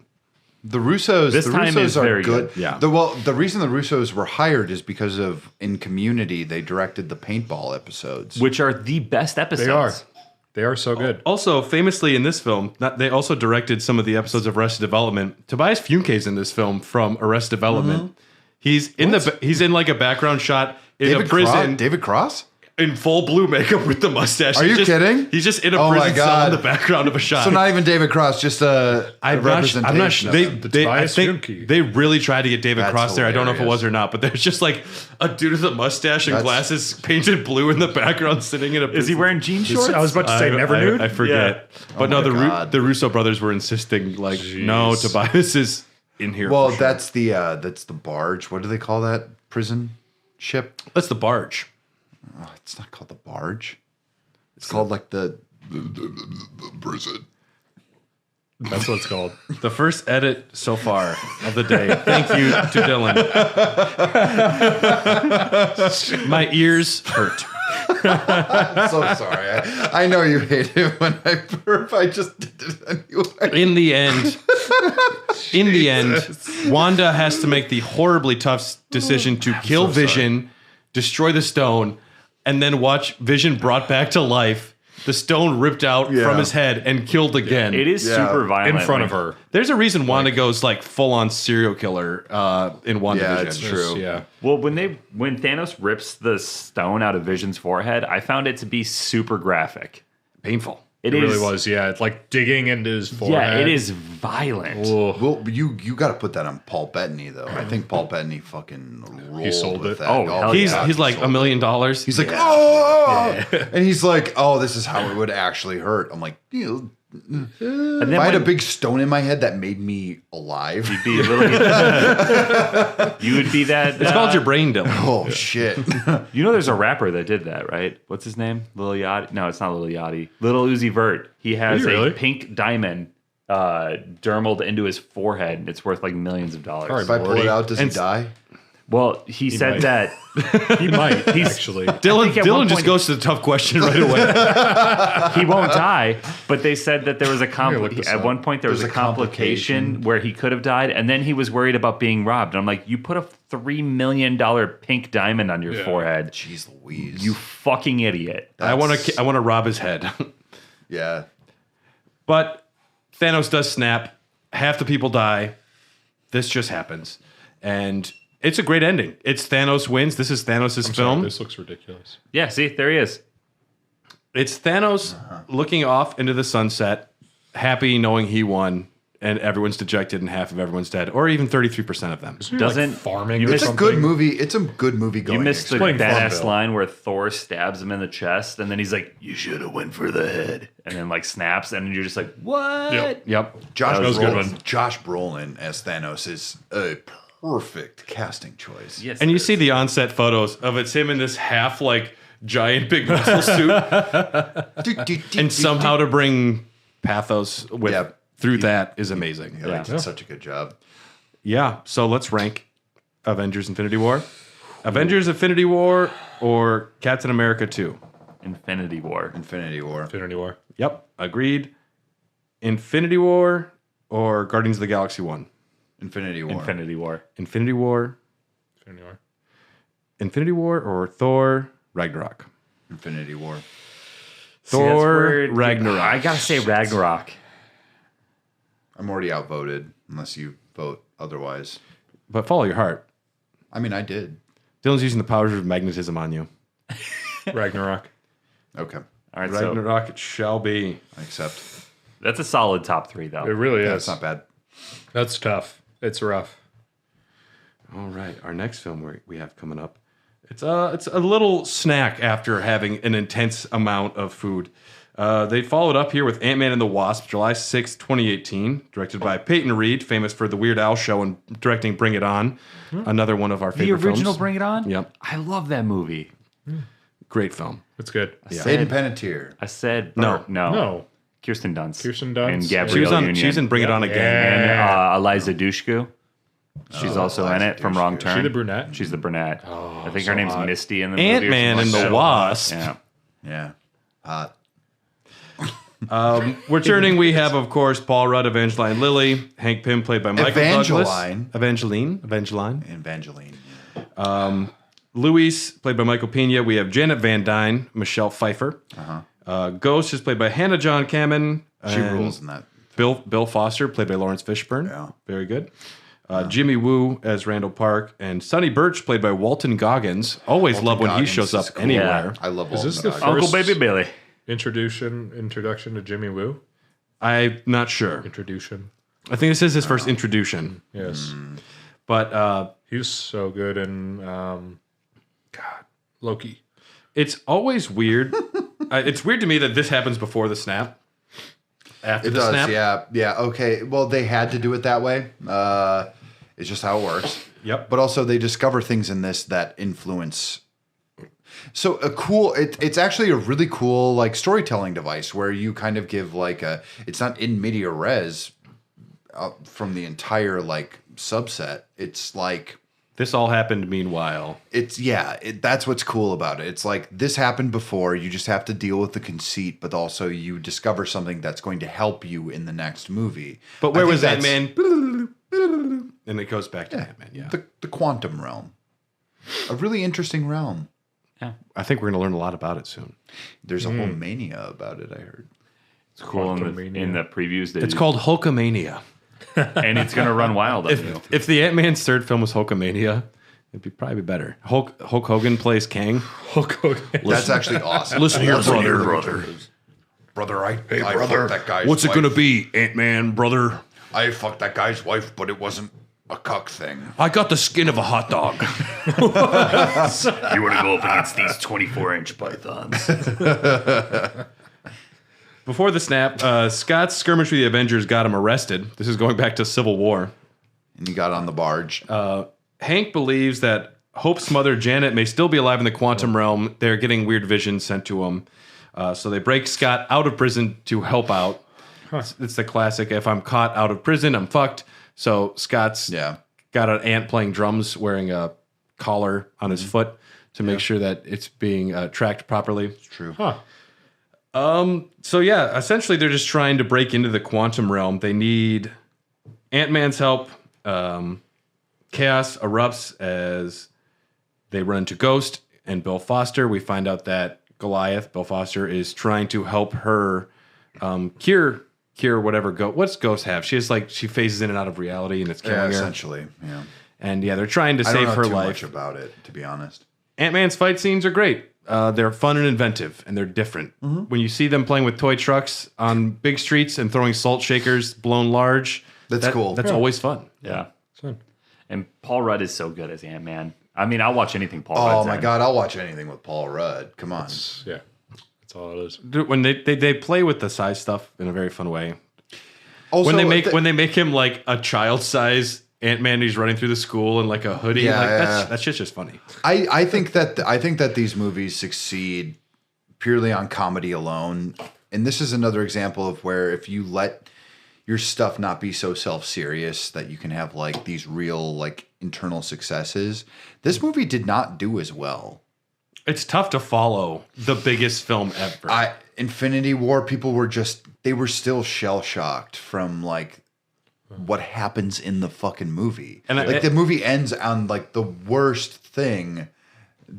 Speaker 3: The Russos,
Speaker 4: This
Speaker 3: the
Speaker 4: time
Speaker 3: Russos
Speaker 4: is
Speaker 3: are
Speaker 4: very
Speaker 3: good.
Speaker 4: good.
Speaker 1: Yeah.
Speaker 3: The reason the Russos were hired is because of in Community they directed the paintball episodes.
Speaker 4: Which are the best episodes.
Speaker 2: They are. They are so good.
Speaker 1: Also, famously in this film, they also directed some of the episodes of Arrested Development. Tobias Funke's in this film from Arrested Development. He's in he's in like a background shot in a prison
Speaker 3: David Cross?
Speaker 1: in full blue makeup with the mustache.
Speaker 3: Are
Speaker 1: He's
Speaker 3: you
Speaker 1: just-
Speaker 3: kidding?
Speaker 1: He's just in a
Speaker 3: Oh my
Speaker 1: prison cell
Speaker 3: God.
Speaker 1: in the background of a shot.
Speaker 3: So not even David Cross, just a representation.
Speaker 1: I'm not sure.
Speaker 3: of
Speaker 1: They,
Speaker 3: him.
Speaker 1: I
Speaker 2: Tobias
Speaker 1: think
Speaker 2: Funke.
Speaker 1: they really tried to get David
Speaker 3: That's
Speaker 1: Cross there. I don't know if it
Speaker 3: hilarious.
Speaker 1: was or not, but there's just like a dude with a mustache and
Speaker 3: That's-
Speaker 1: glasses painted blue in the background sitting in a prison.
Speaker 4: Is he wearing jean shorts?
Speaker 2: I was about to say never nude.
Speaker 1: I forget. But no,
Speaker 3: my God.
Speaker 1: the Russo brothers were insisting like, no, Tobias is in here.
Speaker 3: Well,
Speaker 1: for sure.
Speaker 3: that's the barge. What do they call that prison ship?
Speaker 1: That's the barge.
Speaker 3: Oh, it's not called the barge. It's called like the prison.
Speaker 2: That's what it's called.
Speaker 1: The first edit so far of the day. Thank you to Dylan. My ears hurt.
Speaker 3: I'm so sorry. I know you hate it when I burp. I just did it anyway.
Speaker 1: In the end, Wanda has to make the horribly tough decision to kill Vision, destroy the stone, and then watch Vision brought back to life the stone ripped out
Speaker 3: Yeah.
Speaker 1: from his head and killed again.
Speaker 4: It is
Speaker 3: Yeah.
Speaker 4: super violent
Speaker 2: in front of
Speaker 4: like,
Speaker 2: her.
Speaker 1: There's a reason Wanda goes like full on serial killer in one
Speaker 3: Yeah,
Speaker 1: division.
Speaker 3: it's true.
Speaker 2: Yeah.
Speaker 4: Well, when Thanos rips the stone out of Vision's forehead, I found it to be super graphic.
Speaker 1: Painful.
Speaker 2: It really was, yeah. It's like digging into his forehead.
Speaker 4: Yeah, it is violent.
Speaker 2: Ugh.
Speaker 3: Well, you got to put that on Paul Bettany though. I think Paul Bettany fucking rolled
Speaker 2: sold
Speaker 3: with
Speaker 2: it.
Speaker 3: that.
Speaker 4: Oh, hell
Speaker 1: He's
Speaker 4: yeah.
Speaker 1: he's like
Speaker 3: sold
Speaker 1: $1 million.
Speaker 3: He's like, oh, and he's like, oh, this is how it would actually hurt. I'm like,
Speaker 4: And
Speaker 3: if
Speaker 4: then
Speaker 3: I had a
Speaker 4: when-
Speaker 3: big stone in my head that made me alive.
Speaker 4: be really, you would be that.
Speaker 1: It's called your brain, Dylan.
Speaker 3: Oh shit!
Speaker 4: You know, there's a rapper that did that, right? What's his name? Lil Yachty? No, it's not Lil Yachty. Lil Uzi Vert. He has
Speaker 2: Did he really?
Speaker 4: a pink diamond dermaled into his forehead, and it's worth like millions of dollars.
Speaker 2: All right,
Speaker 3: If I pull it out, does he
Speaker 1: And-
Speaker 3: die?
Speaker 4: Well, he said
Speaker 2: might.
Speaker 4: that
Speaker 2: He might, actually.
Speaker 1: Dylan,
Speaker 4: think at one
Speaker 1: Dylan just
Speaker 4: point-
Speaker 1: goes to the tough question right away.
Speaker 4: he won't die, but they said that there was a
Speaker 2: look this
Speaker 4: at
Speaker 2: up.
Speaker 4: one point there was
Speaker 3: There's
Speaker 4: a
Speaker 3: a
Speaker 4: complication
Speaker 3: complication.
Speaker 4: where he could have died, and then he was worried about being robbed. And I'm like, you put a $3 million pink diamond on your
Speaker 2: Yeah.
Speaker 4: forehead,
Speaker 3: Jeez Louise!
Speaker 4: you fucking idiot.
Speaker 1: I want to rob his head.
Speaker 3: yeah.
Speaker 1: But Thanos does snap. Half the people die. This just happens. And it's a great ending. It's Thanos wins. This is Thanos'
Speaker 2: Sorry,
Speaker 1: film.
Speaker 2: this looks ridiculous.
Speaker 4: Yeah, see, there he is.
Speaker 1: It's Thanos looking off into the sunset, happy knowing he won, and everyone's dejected and half of everyone's dead, or even 33% of them.
Speaker 4: Doesn't-
Speaker 2: farming?
Speaker 4: you
Speaker 2: or
Speaker 4: missed
Speaker 3: It's a
Speaker 2: something?
Speaker 3: good movie. It's a good movie going.
Speaker 4: You missed the
Speaker 2: Playing
Speaker 4: badass
Speaker 2: Farmville.
Speaker 4: line where Thor stabs him in the chest, and then he's like, "You should have went for the head," and then like snaps, and you're just like, "What?"
Speaker 2: Yep.
Speaker 1: Yep.
Speaker 3: Josh
Speaker 2: That was a good
Speaker 3: Brolin.
Speaker 2: one.
Speaker 3: Josh Brolin as Thanos is a perfect casting choice.
Speaker 4: Yes,
Speaker 1: And
Speaker 4: it
Speaker 1: you
Speaker 4: is.
Speaker 1: see the on-set photos of it's him in this half like giant big muscle suit, and somehow to bring pathos with
Speaker 3: Yeah.
Speaker 1: through that is amazing.
Speaker 3: Yeah, they did such a good job.
Speaker 1: Yeah. So let's rank Avengers: Infinity War, Avengers: Infinity War, or Captain America 2.
Speaker 4: Infinity War.
Speaker 3: Infinity War.
Speaker 2: Infinity War.
Speaker 1: Yep, agreed. Infinity War or Guardians of the Galaxy 1.
Speaker 3: Infinity War.
Speaker 4: Infinity War.
Speaker 1: Infinity War,
Speaker 2: Infinity War.
Speaker 1: Infinity War, or Thor Ragnarok.
Speaker 3: Infinity War.
Speaker 4: See, that's
Speaker 1: Thor
Speaker 4: where-
Speaker 1: Ragnarok.
Speaker 4: I gotta say Ragnarok.
Speaker 3: I'm already outvoted unless you vote otherwise.
Speaker 1: But follow your heart.
Speaker 3: I mean, I did.
Speaker 1: Dylan's using the powers of magnetism on you.
Speaker 2: Ragnarok.
Speaker 3: Okay.
Speaker 4: All right, so
Speaker 1: Ragnarok it shall be.
Speaker 3: I accept.
Speaker 4: that's a solid top three,
Speaker 2: It
Speaker 4: though.
Speaker 2: really
Speaker 3: Yeah,
Speaker 2: is.
Speaker 3: it's not bad.
Speaker 2: That's tough. It's rough.
Speaker 1: All right, our next film we have coming up. It's a little snack after having an intense amount of food. They followed up here with Ant-Man and the Wasp, July 6, 2018, directed by Peyton Reed, famous for The Weird Al Show and directing Bring It On, another one of our
Speaker 4: The
Speaker 1: favorite
Speaker 4: original
Speaker 1: films.
Speaker 4: Bring It On?
Speaker 1: Yep.
Speaker 4: I love that movie.
Speaker 1: Great film.
Speaker 2: It's good.
Speaker 3: Hayden Panettiere.
Speaker 4: I said
Speaker 1: No.
Speaker 4: no. Kirsten Dunst.
Speaker 2: Kirsten Dunst.
Speaker 4: And
Speaker 2: She
Speaker 4: Gabrielle Union.
Speaker 1: She was in Bring It On Again.
Speaker 2: Yeah.
Speaker 4: And Eliza Dushku. She's also in
Speaker 3: Eliza
Speaker 4: it from
Speaker 3: Dushku.
Speaker 4: Wrong
Speaker 3: Is
Speaker 4: Turn.
Speaker 2: she the brunette?
Speaker 4: She's the brunette.
Speaker 2: Oh,
Speaker 4: I think
Speaker 2: so
Speaker 4: her name's
Speaker 2: hot.
Speaker 4: Misty in the movie. or
Speaker 1: Ant-Man and
Speaker 4: something
Speaker 1: the
Speaker 4: like
Speaker 1: Wasp.
Speaker 4: that.
Speaker 3: Yeah. Hot.
Speaker 1: Returning, we have, of course, Paul Rudd, Evangeline Lilly, Hank Pym, played by Michael
Speaker 3: Evangeline.
Speaker 1: Douglas. Evangeline.
Speaker 3: Evangeline. Yeah.
Speaker 1: Luis, played by Michael Pena. We have Janet Van Dyne, Michelle Pfeiffer. Ghost is played by Hannah John Kamen.
Speaker 3: She
Speaker 1: and
Speaker 3: rules in that.
Speaker 1: Bill Foster, played by Lawrence Fishburne.
Speaker 3: Yeah.
Speaker 1: Very good. Jimmy Woo as Randall Park. And Sonny Birch, played by Walton Goggins. Always love when
Speaker 3: Goggins
Speaker 1: he shows
Speaker 3: is
Speaker 1: up
Speaker 3: cool.
Speaker 1: anywhere.
Speaker 3: I love
Speaker 2: Is
Speaker 3: all
Speaker 2: this
Speaker 3: of
Speaker 2: the
Speaker 3: that.
Speaker 2: first-
Speaker 4: Uncle Baby Billy.
Speaker 2: Introduction to Jimmy Woo.
Speaker 1: I'm not sure.
Speaker 2: Introduction.
Speaker 1: I think this is his first introduction.
Speaker 2: Yes.
Speaker 1: But
Speaker 2: He's so good in Loki.
Speaker 1: it's always weird. It's weird to me that this happens before the snap. After
Speaker 3: It
Speaker 1: the
Speaker 3: does,
Speaker 1: snap.
Speaker 3: yeah. Yeah, okay. Well, they had to do it that way. It's just how it works.
Speaker 1: Yep.
Speaker 3: But also, they discover things in this that influence. So a cool, it's actually a really cool like storytelling device where you kind of give like a, it's not in media res from the entire like subset. It's like,
Speaker 1: This all happened meanwhile.
Speaker 3: that's what's cool about it. It's like this happened before. You just have to deal with the conceit, but also you discover something that's going to help you in the next movie.
Speaker 1: But where
Speaker 3: I think
Speaker 1: was
Speaker 3: that's
Speaker 1: Ant-Man? And it goes back to Ant-Man, yeah.
Speaker 3: The quantum realm, a really interesting realm.
Speaker 1: I think we're going to learn a lot about it soon.
Speaker 3: There's a whole mania about it, I heard.
Speaker 4: It's cool in the previews.
Speaker 1: It's called Hulkamania.
Speaker 4: And it's going to run wild on you.
Speaker 1: If the Ant-Man's third film was Hulkamania, it'd probably be better. Hulk Hogan plays Kang.
Speaker 2: Hulk Hogan.
Speaker 3: That's actually awesome.
Speaker 1: Listen here, brother.
Speaker 3: Brother, I fucked that guy's
Speaker 1: What's it
Speaker 3: wife.
Speaker 1: going to be, Ant-Man, brother?
Speaker 3: I fucked that guy's wife, but it wasn't a cuck thing.
Speaker 1: I got the skin of a hot dog.
Speaker 4: You want to go up against these 24-inch pythons.
Speaker 1: Before the snap, Scott's skirmish with the Avengers got him arrested. This is going back to Civil War.
Speaker 3: And he got on the barge.
Speaker 1: Hank believes that Hope's mother, Janet, may still be alive in the quantum realm. They're getting weird visions sent to him. So they break Scott out of prison to help out. It's the classic, if I'm caught out of prison, I'm fucked. So Scott's got an ant playing drums, wearing a collar on his foot to make sure that it's being tracked properly.
Speaker 3: It's true.
Speaker 1: So yeah, essentially they're just trying to break into the quantum realm. They need Ant-Man's help. Chaos erupts as they run into Ghost and Bill Foster. We find out that Goliath, Bill Foster, is trying to help her cure whatever what's Ghost have? She phases in and out of reality and it's killing her.
Speaker 3: Essentially, yeah.
Speaker 1: And yeah, they're trying to
Speaker 3: I
Speaker 1: save
Speaker 3: don't know
Speaker 1: her
Speaker 3: too
Speaker 1: life.
Speaker 3: much about it, to be honest.
Speaker 1: Ant-Man's fight scenes are great. They're fun and inventive, and they're different. When you see them playing with toy trucks on big streets and throwing salt shakers blown large,
Speaker 3: That's cool.
Speaker 1: That's always fun.
Speaker 4: Yeah.
Speaker 2: Fun.
Speaker 4: And Paul Rudd is so good as Ant-Man. I mean, I'll watch anything Paul
Speaker 3: Oh
Speaker 4: Rudd's
Speaker 3: my
Speaker 4: in.
Speaker 3: God, I'll watch anything with Paul Rudd. Come on.
Speaker 2: Yeah. That's all it is.
Speaker 1: When they play with the size stuff in a very fun way.
Speaker 3: Also,
Speaker 1: When they make him like a child size Ant-Man, he's running through the school in like a hoodie. That shit's just funny.
Speaker 3: I think that these movies succeed purely on comedy alone, and this is another example of where if you let your stuff not be so self-serious that you can have like these real like internal successes. This movie did not do as well.
Speaker 1: It's tough to follow the biggest film ever.
Speaker 3: Infinity War, people were still shell-shocked from like what happens in the fucking movie. And the movie ends on like the worst thing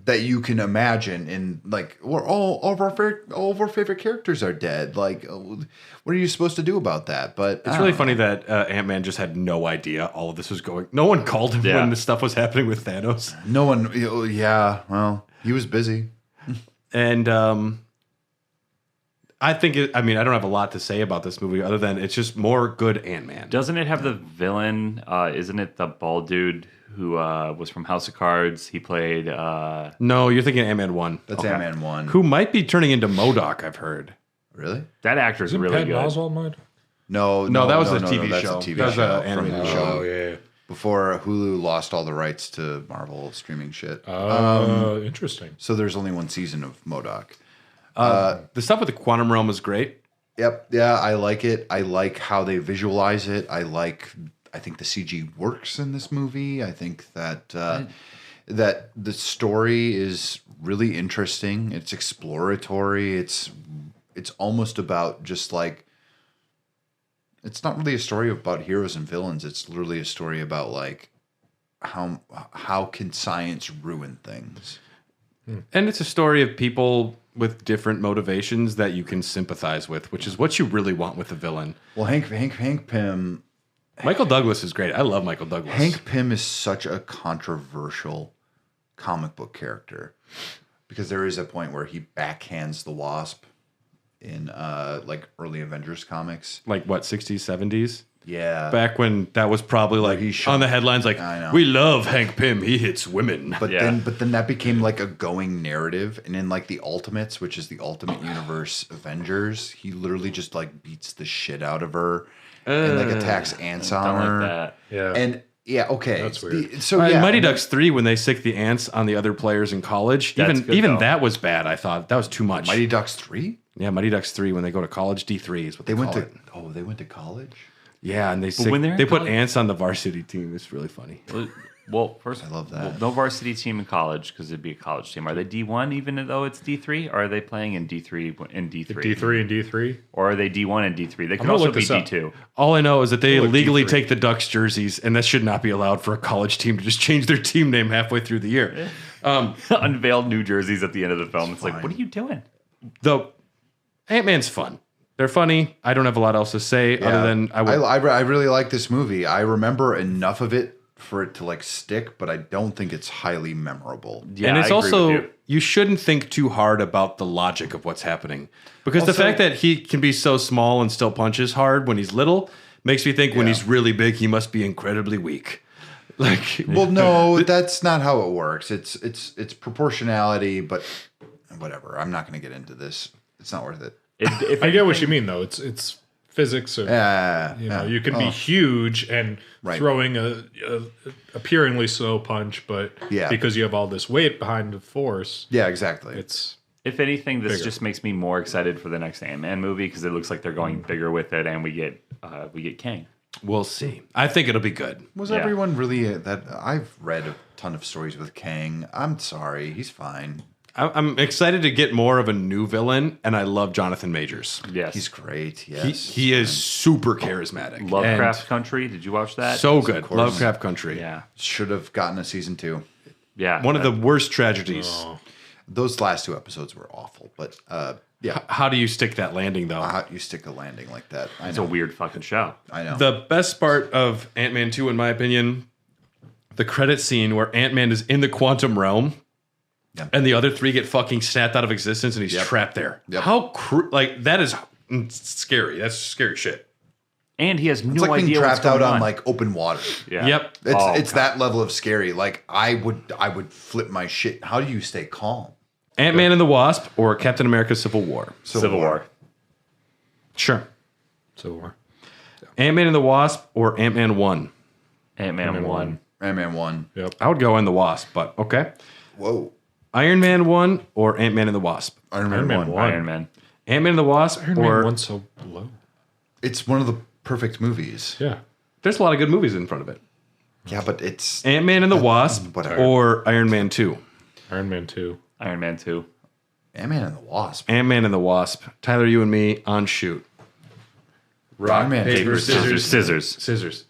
Speaker 3: that you can imagine, and like all of our favorite characters are dead. Like, what are you supposed to do about that? But
Speaker 1: it's really funny that Ant-Man just had no idea all of this was going. No one called him when this stuff was happening with Thanos.
Speaker 3: No one. Yeah, well, he was busy.
Speaker 1: And I think I don't have a lot to say about this movie other than it's just more good Ant-Man.
Speaker 4: Doesn't it have the villain? Isn't it the bald dude who was from House of Cards? He played.
Speaker 1: No, you're thinking Ant-Man 1.
Speaker 3: That's Ant-Man 1.
Speaker 1: Who might be turning into MODOK, I've heard.
Speaker 3: Really?
Speaker 4: That actor's
Speaker 2: Isn't
Speaker 4: really
Speaker 2: Patton
Speaker 4: good.
Speaker 2: Oswalt mine?
Speaker 3: No,
Speaker 1: that was a TV
Speaker 3: that's
Speaker 1: show.
Speaker 3: a TV
Speaker 1: That was
Speaker 3: show
Speaker 1: an animated
Speaker 3: from,
Speaker 1: show.
Speaker 2: Oh, yeah.
Speaker 3: Before Hulu lost all the rights to Marvel streaming shit.
Speaker 2: Oh, interesting.
Speaker 3: So there's only one season of MODOK.
Speaker 1: The stuff with the quantum realm is great.
Speaker 3: Yep. Yeah, I like it. I like how they visualize it. I think the CG works in this movie. I think that that the story is really interesting. It's exploratory. It's almost about just like, it's not really a story about heroes and villains. It's literally a story about like how can science ruin things.
Speaker 1: And it's a story of people with different motivations that you can sympathize with, which is what you really want with a villain.
Speaker 3: Well, Hank Pym.
Speaker 1: Michael Douglas is great. I love Michael Douglas.
Speaker 3: Hank Pym is such a controversial comic book character because there is a point where he backhands the Wasp in like early Avengers comics.
Speaker 1: Like what, 60s, 70s?
Speaker 3: Yeah.
Speaker 1: Back when that was probably like on the headlines, like,
Speaker 3: I know.
Speaker 1: we love Hank Pym. He hits women.
Speaker 3: But then that became like a going narrative, and in like the Ultimates, which is the Ultimate Universe Avengers, he literally just like beats the shit out of her and like attacks ants on
Speaker 4: Don't
Speaker 3: her.
Speaker 4: like that.
Speaker 2: Yeah.
Speaker 3: And yeah, okay,
Speaker 2: That's weird.
Speaker 1: In Mighty Ducks 3, when they sick the ants on the other players in college,
Speaker 4: That's good,
Speaker 1: even
Speaker 4: though.
Speaker 1: that was bad. I thought that was too much.
Speaker 3: Mighty Ducks 3?
Speaker 1: Yeah, Mighty Ducks 3, when they go to college, D3 is what they
Speaker 3: Went
Speaker 1: call
Speaker 3: to
Speaker 1: it.
Speaker 3: they went to college.
Speaker 1: Yeah, and
Speaker 4: when they're in
Speaker 1: they put
Speaker 4: college-
Speaker 1: ants on the varsity team. It's really funny.
Speaker 4: Well, first,
Speaker 3: I love that.
Speaker 4: Well, no varsity team in college because it'd be a college team. Are they D1 even though it's D3? Or are they playing in D3 and D3?
Speaker 2: D3 and D3.
Speaker 4: Or are they D1 and D3? They could
Speaker 2: gonna
Speaker 4: also
Speaker 2: look
Speaker 4: be
Speaker 2: this up.
Speaker 4: D2.
Speaker 1: All I know is that they
Speaker 2: Look,
Speaker 1: legally
Speaker 2: D3.
Speaker 1: take the Ducks jerseys, and that should not be allowed for a college team to just change their team name halfway through the year.
Speaker 4: Unveiled new jerseys at the end of the film. It's like, what are you doing?
Speaker 1: The Ant-Man's fun. They're funny. I don't have a lot else to say other than
Speaker 3: I really like this movie. I remember enough of it for it to like stick, but I don't think it's highly memorable.
Speaker 4: Yeah,
Speaker 1: and it's
Speaker 4: I agree
Speaker 1: also
Speaker 4: with
Speaker 1: you shouldn't think too hard about the logic of what's happening because the
Speaker 3: Also-
Speaker 1: fact that he can be so small and still punches hard when he's little makes me think when
Speaker 3: Yeah.
Speaker 1: he's really big he must be incredibly weak. Like,
Speaker 3: Well, no, that's not how it works. It's proportionality, but whatever. I'm not going to get into this. It's not worth it.
Speaker 4: If
Speaker 2: I get what you mean, though. It's physics. Or,
Speaker 3: Yeah,
Speaker 2: you can be huge and
Speaker 3: Right.
Speaker 2: throwing a appearingly slow punch, but
Speaker 3: Yeah.
Speaker 2: because you have all this weight behind the force,
Speaker 3: yeah, exactly.
Speaker 2: it's
Speaker 4: If anything, this
Speaker 2: Bigger.
Speaker 4: just makes me more excited for the next Ant-Man movie because it looks like they're going bigger with it, and we get Kang.
Speaker 1: we'll see. I think it'll be good.
Speaker 3: Was
Speaker 4: Yeah.
Speaker 3: everyone really that? I've read a ton of stories with Kang. I'm sorry, he's fine.
Speaker 1: I'm excited to get more of a new villain, and I love Jonathan Majors.
Speaker 4: Yes,
Speaker 3: He's great.
Speaker 1: He,
Speaker 3: Yes,
Speaker 1: he is super charismatic.
Speaker 4: Lovecraft Country. Did you watch that?
Speaker 1: And so good.
Speaker 3: course.
Speaker 1: Lovecraft Country.
Speaker 4: yeah,
Speaker 3: should have gotten a season 2.
Speaker 4: yeah.
Speaker 1: One of the worst tragedies.
Speaker 3: Those last 2 episodes were awful, but yeah,
Speaker 1: How do you stick that landing, though?
Speaker 3: how you stick a landing like that? I
Speaker 4: It's a
Speaker 3: know.
Speaker 4: weird fucking show.
Speaker 3: I know.
Speaker 1: The best part of Ant-Man 2, in my opinion, the credit scene where Ant-Man is in the quantum realm
Speaker 3: Yeah.
Speaker 1: and the other 3 get fucking snapped out of existence and he's trapped there.
Speaker 3: Yep.
Speaker 1: How, like, that is scary. That's scary shit.
Speaker 4: And he has
Speaker 3: It's
Speaker 4: no
Speaker 3: like being
Speaker 4: idea what's
Speaker 3: trapped out
Speaker 4: going
Speaker 3: on
Speaker 4: on.
Speaker 3: like open water.
Speaker 4: Yeah.
Speaker 1: Yep.
Speaker 3: It's that level of scary. Like I would flip my shit. How do you stay calm?
Speaker 1: Ant-Man and the Wasp or Captain America Civil War?
Speaker 4: Civil War.
Speaker 1: Sure.
Speaker 2: Civil War.
Speaker 1: Ant-Man and the Wasp or Ant-Man 1?
Speaker 4: Ant-Man 1.
Speaker 3: Ant-Man 1.
Speaker 2: Yep.
Speaker 1: I would go in the Wasp, but okay.
Speaker 3: Whoa.
Speaker 1: Iron Man 1 or Ant-Man and the Wasp?
Speaker 3: Iron Man
Speaker 2: Iron Man
Speaker 3: 1.
Speaker 2: 1.
Speaker 4: Iron Man.
Speaker 1: Ant-Man and the Wasp
Speaker 2: Iron Man
Speaker 1: or...
Speaker 2: 1's so low.
Speaker 3: It's one of the perfect movies.
Speaker 2: Yeah.
Speaker 1: There's a lot of good movies in front of it.
Speaker 3: Yeah, but it's
Speaker 1: Ant-Man and the Wasp
Speaker 3: whatever.
Speaker 1: or Iron Man 2?
Speaker 2: Iron Man 2.
Speaker 4: Iron Man 2.
Speaker 3: Ant-Man and the Wasp.
Speaker 1: Ant-Man and the Wasp. Tyler, you and me on shoot. Rock,
Speaker 3: Iron Man,
Speaker 1: paper, scissors,
Speaker 4: Scissors.
Speaker 1: scissors.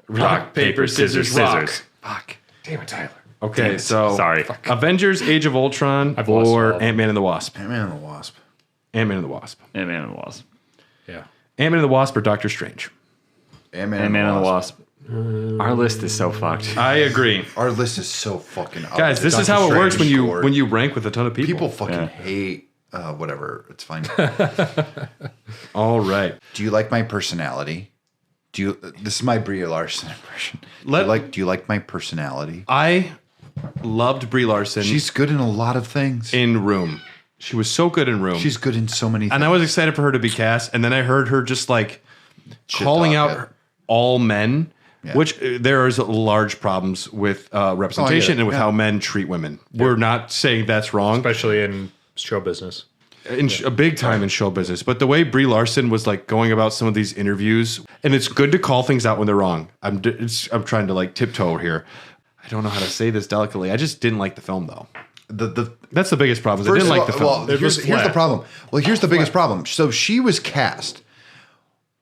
Speaker 1: Rock, paper, scissors, rock. Fuck. Damn it, Tyler. Okay, so
Speaker 4: Sorry.
Speaker 1: Avengers: Age of Ultron
Speaker 2: I've lost
Speaker 1: or
Speaker 2: all.
Speaker 1: Ant-Man and the Wasp.
Speaker 3: Ant-Man and the Wasp.
Speaker 1: Ant-Man and the Wasp.
Speaker 4: Ant-Man and the Wasp.
Speaker 2: Yeah.
Speaker 1: Ant-Man and the Wasp or Doctor Strange.
Speaker 3: Ant-Man,
Speaker 4: Ant-Man and the Wasp. Our list is so fucked.
Speaker 1: I agree,
Speaker 3: Our list is so fucking up.
Speaker 1: guys. This is
Speaker 3: Doctor
Speaker 1: how it works
Speaker 3: Strange scored.
Speaker 1: when you rank with a ton of people.
Speaker 3: people fucking
Speaker 4: Yeah.
Speaker 3: hate whatever. It's fine.
Speaker 1: All right.
Speaker 3: Do you like my personality? Do you? This is my Brie Larson impression.
Speaker 1: Let-
Speaker 3: Do you like my personality?
Speaker 1: I loved Brie Larson.
Speaker 3: She's good in a lot of things.
Speaker 1: in Room. She was so good in Room.
Speaker 3: She's good in so many things.
Speaker 1: and I was excited for her to be cast. And then I heard her just like calling
Speaker 3: talk
Speaker 1: out
Speaker 3: it.
Speaker 1: all men,
Speaker 3: Yeah.
Speaker 1: which there is large problems with representation
Speaker 3: it.
Speaker 1: and with
Speaker 3: Yeah.
Speaker 1: how men treat women. We're not saying that's wrong.
Speaker 2: Especially in show business.
Speaker 1: A big time in show business. But the way Brie Larson was like going about some of these interviews, and it's good to call things out when they're wrong. I'm trying to like tiptoe here. I don't know how to say this delicately. I just didn't like the film though. That's the biggest problem. Is I didn't like the film.
Speaker 3: Well,
Speaker 2: It was
Speaker 3: here's the
Speaker 2: flat.
Speaker 3: problem. Well, here's the biggest problem. So she was cast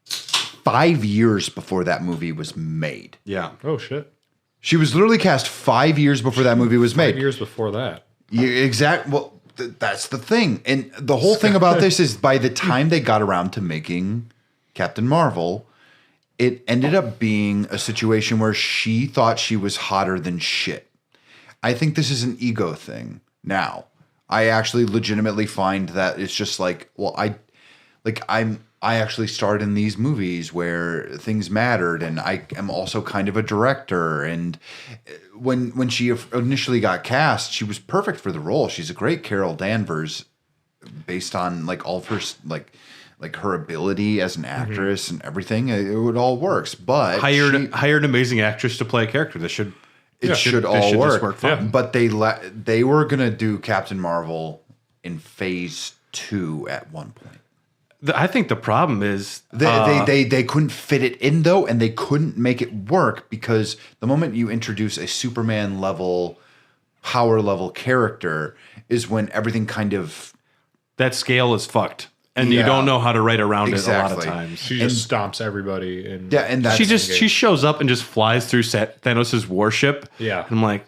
Speaker 3: 5 years before that movie was made.
Speaker 1: Yeah.
Speaker 2: Oh, shit.
Speaker 3: She was literally cast 5 years before that movie was made.
Speaker 2: Years before that.
Speaker 3: Well, that's the thing. And the whole thing about this is by the time they got around to making Captain Marvel, it ended up being a situation where she thought she was hotter than shit. I think this is an ego thing now. I actually legitimately find that it's just like, well, I actually starred in these movies where things mattered, and I am also kind of a director. And when she initially got cast, she was perfect for the role. She's a great Carol Danvers, based on like all of her like her ability as an actress and everything. It all works. But
Speaker 1: Hired an amazing actress to play a character. This should
Speaker 3: it should
Speaker 1: this
Speaker 3: all
Speaker 1: should
Speaker 3: work.
Speaker 1: just work fine.
Speaker 3: But they were gonna do Captain Marvel in Phase 2 at one point.
Speaker 1: I think the problem is
Speaker 3: They couldn't fit it in though, and they couldn't make it work because the moment you introduce a Superman level, power level character is when everything kind of
Speaker 1: that scale is fucked, and you
Speaker 3: Yeah.
Speaker 1: don't know how to write around it a lot of
Speaker 3: Exactly.
Speaker 1: times.
Speaker 2: She just stomps everybody. And
Speaker 3: yeah, and that's
Speaker 1: She shows up and just flies through Thanos' warship.
Speaker 2: Yeah.
Speaker 1: And I'm like,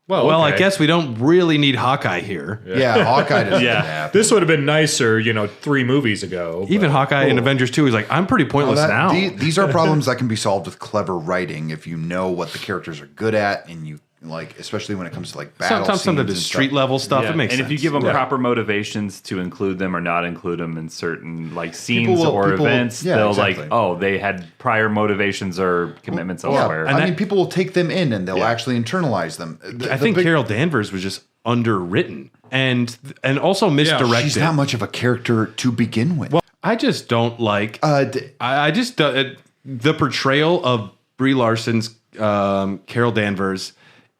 Speaker 2: well,
Speaker 1: I
Speaker 2: okay.
Speaker 1: guess we don't really need Hawkeye here.
Speaker 3: yeah, Hawkeye doesn't
Speaker 4: Yeah.
Speaker 3: happen.
Speaker 2: This would have been nicer, 3 movies ago.
Speaker 1: Even
Speaker 2: but-
Speaker 1: Hawkeye in Avengers 2, he's like, I'm pretty pointless now.
Speaker 3: These are problems that can be solved with clever writing if you know what the characters are good at, and you like, especially when it comes to like battle
Speaker 1: Sometimes some of
Speaker 3: scenes
Speaker 1: the
Speaker 3: and
Speaker 1: street
Speaker 3: stuff.
Speaker 1: level stuff,
Speaker 4: Yeah,
Speaker 1: it makes
Speaker 4: and
Speaker 1: sense.
Speaker 4: if you give them
Speaker 2: Yeah.
Speaker 4: proper motivations to include them or not include them in certain like scenes
Speaker 3: People will-
Speaker 4: or
Speaker 3: people will-
Speaker 4: events,
Speaker 3: yeah,
Speaker 4: they'll
Speaker 3: exactly.
Speaker 4: like, oh, they had prior motivations or commitments
Speaker 3: Yeah,
Speaker 4: elsewhere.
Speaker 1: And
Speaker 3: I
Speaker 1: that-
Speaker 3: mean, people will take them in and they'll actually internalize them.
Speaker 1: I think Carol Danvers was just underwritten and also misdirected.
Speaker 3: she's not much of a character to begin with.
Speaker 1: Well, I just don't like. I just the portrayal of Brie Larson's Carol Danvers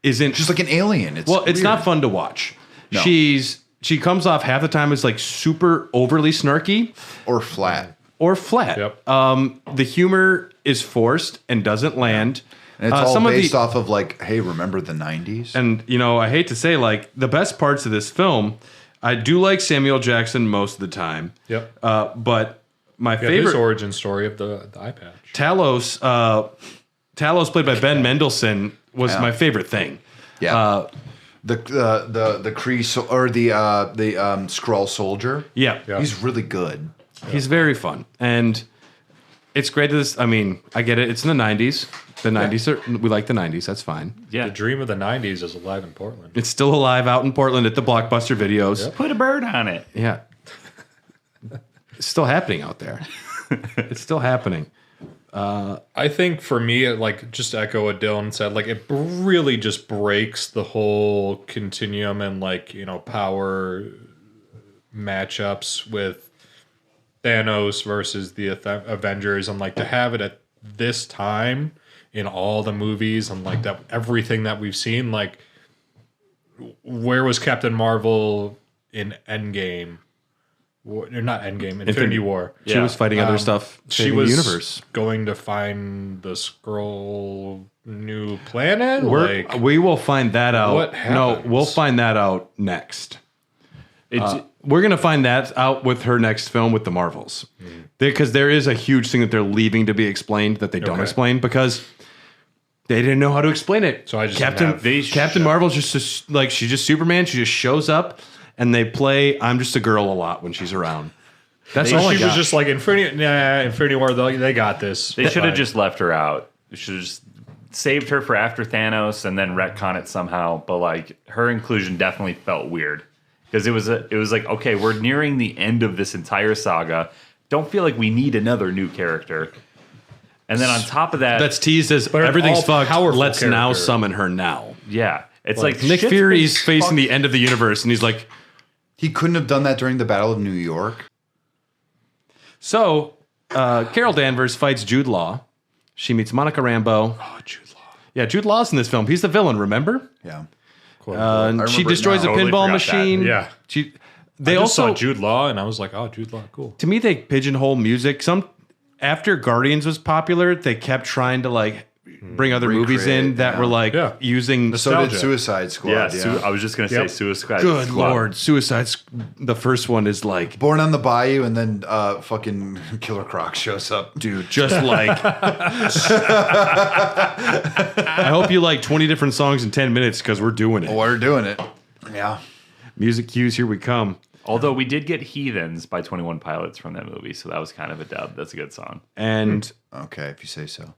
Speaker 1: isn't
Speaker 3: She's like an alien. It's weird.
Speaker 1: not fun to watch.
Speaker 3: No.
Speaker 1: She comes off half the time as like super overly snarky
Speaker 3: or flat.
Speaker 1: or flat.
Speaker 2: Yep.
Speaker 1: The humor is forced and doesn't land.
Speaker 3: And it's all
Speaker 1: some
Speaker 3: based
Speaker 1: of
Speaker 3: off of like, hey, remember the 90s?
Speaker 1: And I hate to say, like, the best parts of this film, I do like Samuel Jackson most of the time.
Speaker 2: Yep.
Speaker 1: But my
Speaker 2: His
Speaker 1: favorite
Speaker 2: origin story of the eye patch.
Speaker 1: Talos, played by Ben Mendelsohn, was my favorite thing.
Speaker 3: yeah. The Kree or the Skrull soldier.
Speaker 1: Yeah,
Speaker 3: He's really good.
Speaker 1: he's very fun, and it's great. I mean, I get it. It's in the '90s. The '90s we like the '90s. That's fine.
Speaker 4: yeah,
Speaker 2: The dream of the 90s is alive in Portland.
Speaker 1: It's still alive out in Portland at the Blockbuster Videos.
Speaker 4: put a bird on it.
Speaker 1: Yeah, it's still happening out there. It's still happening.
Speaker 2: I think for me, like, just to echo what Dylan said, like, it really just breaks the whole continuum and, like, power matchups with Thanos versus the Avengers, and like to have it at this time in all the movies and like that everything that we've seen, like, where was Captain Marvel in Endgame? Not Endgame, Infinity War.
Speaker 1: She
Speaker 4: Yeah.
Speaker 1: was fighting other stuff.
Speaker 2: She
Speaker 1: saving
Speaker 2: was
Speaker 1: the universe.
Speaker 2: going to find the Skrull new planet. Like,
Speaker 1: We will find that out.
Speaker 2: What
Speaker 1: No,
Speaker 2: happens?
Speaker 1: we'll find that out next.
Speaker 4: It's
Speaker 1: We're gonna find that out with her next film with the Marvels, because there is a huge thing that they're leaving to be explained that they don't
Speaker 2: Okay.
Speaker 1: explain because they didn't know how to explain it.
Speaker 2: So I just
Speaker 1: Captain
Speaker 2: have- they
Speaker 1: Captain Marvel's just like she's just Superman. She just shows up and they play I'm just a girl a lot when she's around. That's all I
Speaker 2: she
Speaker 1: got.
Speaker 2: was just like Infinity War. They got this.
Speaker 4: they should have
Speaker 2: Fine.
Speaker 4: just left her out. They should have just saved her for after Thanos and then retcon it somehow. But like her inclusion definitely felt weird because it was like, okay, we're nearing the end of this entire saga. Don't feel like we need another new character. And then on top of that,
Speaker 1: That's teased as
Speaker 2: But an
Speaker 1: everything's fucked.
Speaker 2: all-powerful
Speaker 1: Let's now
Speaker 2: character.
Speaker 1: summon her now.
Speaker 4: yeah, it's like
Speaker 1: Nick
Speaker 4: shit's
Speaker 1: Fury's
Speaker 4: been
Speaker 1: facing
Speaker 4: fucked.
Speaker 1: the end of the universe, and he's like,
Speaker 3: He couldn't have done that during the Battle of New York.
Speaker 1: so Carol Danvers fights Jude Law. She meets Monica Rambeau.
Speaker 2: Oh, Jude Law.
Speaker 1: Yeah, Jude Law's in this film. He's the villain, remember?
Speaker 3: Yeah.
Speaker 1: And she
Speaker 3: remember it
Speaker 1: destroys a
Speaker 3: now.
Speaker 4: Totally
Speaker 1: pinball
Speaker 4: forgot
Speaker 1: machine.
Speaker 2: that. Yeah.
Speaker 1: They
Speaker 2: I just
Speaker 1: also
Speaker 2: saw Jude Law and I was like, oh, Jude Law, cool.
Speaker 1: to me they pigeonhole music. After Guardians was popular, they kept trying to like bring other movies in
Speaker 3: Recreate,
Speaker 1: that
Speaker 3: yeah.
Speaker 1: were like
Speaker 2: Yeah.
Speaker 1: using
Speaker 3: So did
Speaker 2: Nostalgia.
Speaker 3: Suicide Squad.
Speaker 4: Yeah,
Speaker 3: Yeah.
Speaker 4: I was just gonna say
Speaker 2: Yep.
Speaker 4: Suicide
Speaker 1: Good
Speaker 4: Squad.
Speaker 1: lord, the first one is like,
Speaker 3: Born on the Bayou, and then fucking Killer Croc shows up.
Speaker 1: dude, just like. I hope you like 20 different songs in 10 minutes because we're doing it.
Speaker 3: We're doing it. Yeah.
Speaker 1: Music cues, here we come.
Speaker 4: Although we did get Heathens by 21 Pilots from that movie, so that was kind of a dub. That's a good song.
Speaker 1: And
Speaker 3: Okay, if you say so.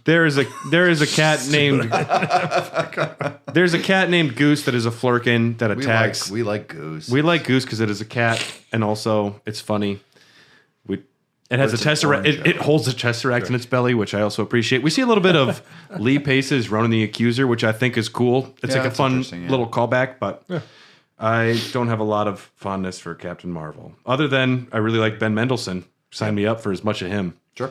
Speaker 1: there is a cat named Goose that is a flurkin that attacks.
Speaker 3: We like Goose.
Speaker 1: We like Goose because it is a cat, and also it's funny. It has a
Speaker 3: it's an
Speaker 1: tesseract.
Speaker 3: orange
Speaker 1: It holds a tesseract in its belly, which I also appreciate. We see a little bit of Lee Pace's Ronan the Accuser, which I think is cool. It's
Speaker 3: Yeah,
Speaker 1: like a
Speaker 3: that's
Speaker 1: fun
Speaker 3: interesting, yeah.
Speaker 1: little callback, but I don't have a lot of fondness for Captain Marvel. Other than I really like Ben Mendelsohn. Sign me up for as much of him.
Speaker 3: Sure.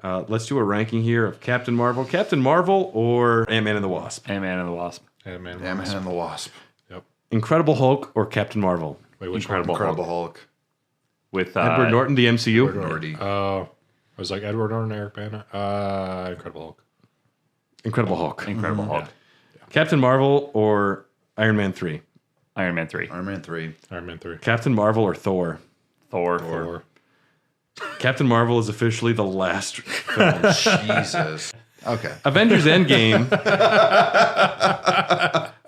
Speaker 1: Let's do a ranking here of Captain Marvel. Captain Marvel or Ant-Man and the Wasp?
Speaker 4: Ant-Man and the Wasp.
Speaker 2: Man,
Speaker 3: Ant-Man and the Wasp.
Speaker 2: Yep.
Speaker 1: Incredible Hulk or Captain Marvel?
Speaker 2: Wait, which
Speaker 4: Incredible.
Speaker 3: Incredible Hulk.
Speaker 4: with
Speaker 1: Edward Norton, the MCU.
Speaker 3: Norty.
Speaker 2: I was like Edward Norton, Eric Bana, Incredible Hulk.
Speaker 1: Incredible Hulk.
Speaker 4: Incredible Hulk.
Speaker 1: Captain Marvel or Iron Man 3?
Speaker 4: Iron Man 3.
Speaker 3: Iron Man 3.
Speaker 2: Iron Man 3.
Speaker 1: Captain Marvel or Thor?
Speaker 4: Thor.
Speaker 2: Thor.
Speaker 1: Captain Marvel is officially the last film.
Speaker 3: Jesus. Okay.
Speaker 1: Avengers Endgame.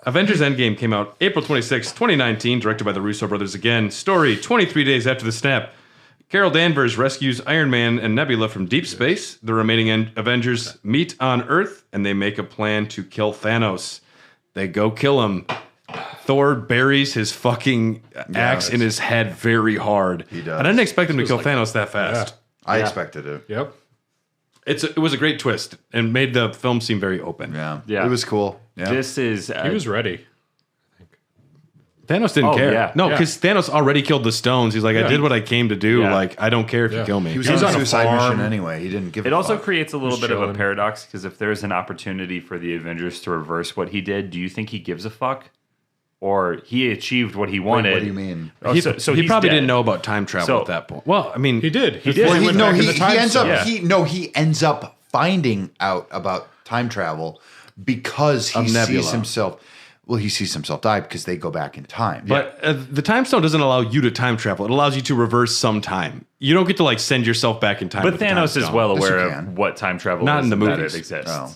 Speaker 1: Avengers Endgame came out April 26, 2019, directed by the Russo brothers again. Story, 23 days after the snap. Carol Danvers rescues Iron Man and Nebula from deep space. The remaining Avengers meet on Earth, and they make a plan to kill Thanos. They go kill him. Thor buries his fucking axe in his head very hard.
Speaker 3: He does.
Speaker 1: And I didn't expect him to kill Thanos that fast.
Speaker 3: I expected it.
Speaker 2: Yep.
Speaker 1: It was a great twist and made the film seem very open.
Speaker 4: Yeah.
Speaker 3: It was cool. Yeah.
Speaker 4: This is...
Speaker 2: He was ready.
Speaker 1: Thanos didn't
Speaker 4: Oh,
Speaker 1: care.
Speaker 4: yeah.
Speaker 1: No,
Speaker 2: Yeah.
Speaker 1: because Thanos already killed the stones. He's like, I did what I came to do.
Speaker 4: Yeah.
Speaker 1: Like, I don't care if you kill me.
Speaker 3: He was
Speaker 2: He's
Speaker 3: on
Speaker 2: on
Speaker 3: a
Speaker 2: a
Speaker 3: suicide
Speaker 2: farm.
Speaker 3: mission anyway. He didn't give
Speaker 4: It
Speaker 3: a
Speaker 4: also
Speaker 3: fuck.
Speaker 4: creates a little bit of a
Speaker 2: chilling.
Speaker 4: paradox because if there's an opportunity for the Avengers to reverse what he did, do you think he gives a fuck? Or he achieved what he wanted?
Speaker 3: What do you mean?
Speaker 4: Oh,
Speaker 1: he
Speaker 4: so
Speaker 1: he
Speaker 4: he's
Speaker 1: probably
Speaker 4: dead.
Speaker 1: didn't know about time travel
Speaker 4: So-
Speaker 1: at that point. Well, I mean,
Speaker 2: He did. He
Speaker 4: did.
Speaker 2: did.
Speaker 3: Well,
Speaker 2: He went back in the time
Speaker 3: ends up
Speaker 2: stone.
Speaker 3: he ends up finding out about time travel because he
Speaker 1: Of Nebula.
Speaker 3: sees himself. Well, he sees himself die because they go back in time.
Speaker 1: But the time stone doesn't allow you to time travel. It allows you to reverse some time. You don't get to like send yourself back in time.
Speaker 4: But
Speaker 1: with the time
Speaker 4: Thanos is
Speaker 1: stone.
Speaker 4: well
Speaker 3: Yes, you
Speaker 4: aware
Speaker 3: can.
Speaker 4: of what time travel
Speaker 1: Not
Speaker 4: is
Speaker 1: in the
Speaker 4: and that
Speaker 1: movies.
Speaker 4: it exists.
Speaker 3: Oh.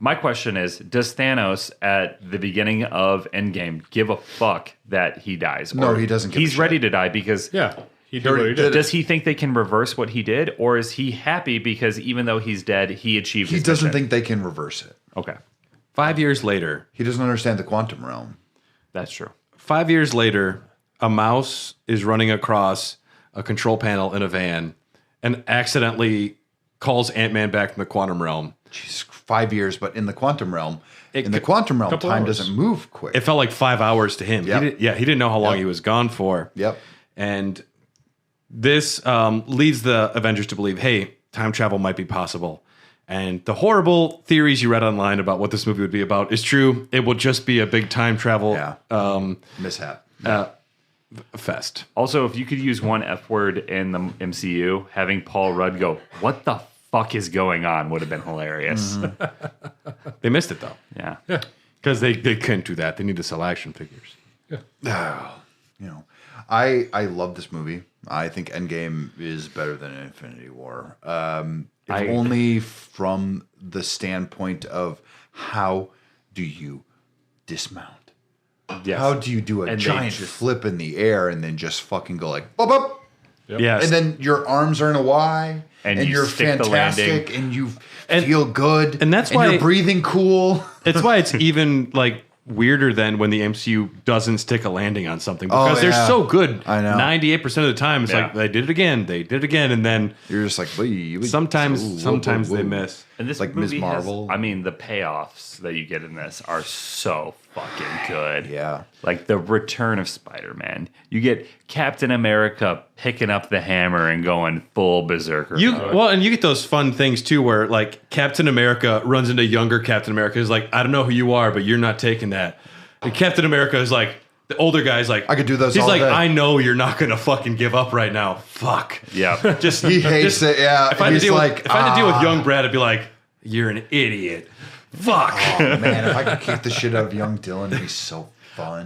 Speaker 4: My question is, does Thanos at the beginning of Endgame give a fuck that he dies?
Speaker 3: No,
Speaker 4: Or
Speaker 3: he doesn't give a
Speaker 4: He's
Speaker 3: shit.
Speaker 4: ready to die because
Speaker 2: Yeah. He did what he
Speaker 3: did
Speaker 2: did.
Speaker 3: it.
Speaker 4: does he think they can reverse what he did? Or is he happy because even though he's dead, he achieved
Speaker 3: He
Speaker 4: his
Speaker 3: doesn't
Speaker 4: mission?
Speaker 3: think they can reverse it.
Speaker 4: Okay,
Speaker 1: 5 years later.
Speaker 3: He doesn't understand the quantum realm.
Speaker 4: that's true.
Speaker 1: 5 years later, a mouse is running across a control panel in a van and accidentally calls Ant-Man back from the quantum realm.
Speaker 3: Jeez, 5 years, but in the quantum realm,
Speaker 1: It
Speaker 3: in the
Speaker 1: could-
Speaker 3: quantum realm,
Speaker 2: couple
Speaker 3: time
Speaker 2: hours.
Speaker 3: doesn't move quick.
Speaker 1: It felt like 5 hours to him.
Speaker 3: Yep.
Speaker 1: He didn't know how long
Speaker 3: Yep.
Speaker 1: he was gone for.
Speaker 3: Yep.
Speaker 1: And this leads the Avengers to believe, hey, time travel might be possible. And the horrible theories you read online about what this movie would be about is true. It will just be a big time travel
Speaker 3: Mishap.
Speaker 1: fest.
Speaker 4: Also, if you could use one F word in the MCU, having Paul Rudd go, "What the fuck is going on?" would have been hilarious.
Speaker 1: They missed it, though.
Speaker 4: Yeah.
Speaker 1: Because they couldn't do that. They need to sell action figures.
Speaker 3: You know, I love this movie. I think Endgame is better than Infinity War. If only from the standpoint of how do you dismount?
Speaker 4: Yes.
Speaker 3: How do you do a
Speaker 4: And they
Speaker 3: giant
Speaker 4: just-
Speaker 3: flip in the air and then just fucking go like, bop, bop,
Speaker 1: Yes.
Speaker 3: and then your arms are in a Y,
Speaker 4: And
Speaker 3: and
Speaker 4: you
Speaker 3: you're
Speaker 4: stick the
Speaker 3: fantastic,
Speaker 4: landing.
Speaker 3: and you feel good,
Speaker 1: and that's
Speaker 3: and
Speaker 1: why-
Speaker 3: you're breathing cool.
Speaker 1: It's why it's even like weirder than when the MCU doesn't stick a landing on something because they're
Speaker 3: yeah.
Speaker 1: so good.
Speaker 3: I know.
Speaker 1: 98% of the time, it's
Speaker 4: Yeah.
Speaker 1: like they did it again, and then
Speaker 3: You're just like,
Speaker 1: sometimes
Speaker 3: whoa.
Speaker 1: they miss.
Speaker 4: And this
Speaker 3: Like Ms.
Speaker 4: movie
Speaker 3: Marvel.
Speaker 4: I mean, the payoffs that you get in this are so fucking good.
Speaker 3: Yeah.
Speaker 4: Like the return of Spider-Man. You get Captain America picking up the hammer and going full berserker.
Speaker 1: And you get those fun things too, where like Captain America runs into younger Captain America, is like, I don't know who you are, but you're not taking that. And Captain America is like, the older guy's like,
Speaker 3: I could do those
Speaker 1: He's
Speaker 3: all
Speaker 1: like,
Speaker 3: day.
Speaker 1: I know you're not gonna fucking give up right now. Fuck.
Speaker 4: Yeah.
Speaker 1: Just
Speaker 3: He hates it. Yeah.
Speaker 1: If I had to
Speaker 3: He's
Speaker 1: deal
Speaker 3: like,
Speaker 1: with, if I had to deal with young Brad, I'd be like, you're an idiot. Fuck.
Speaker 3: oh man, if I could kick the shit out of young Dylan, it'd be so fun.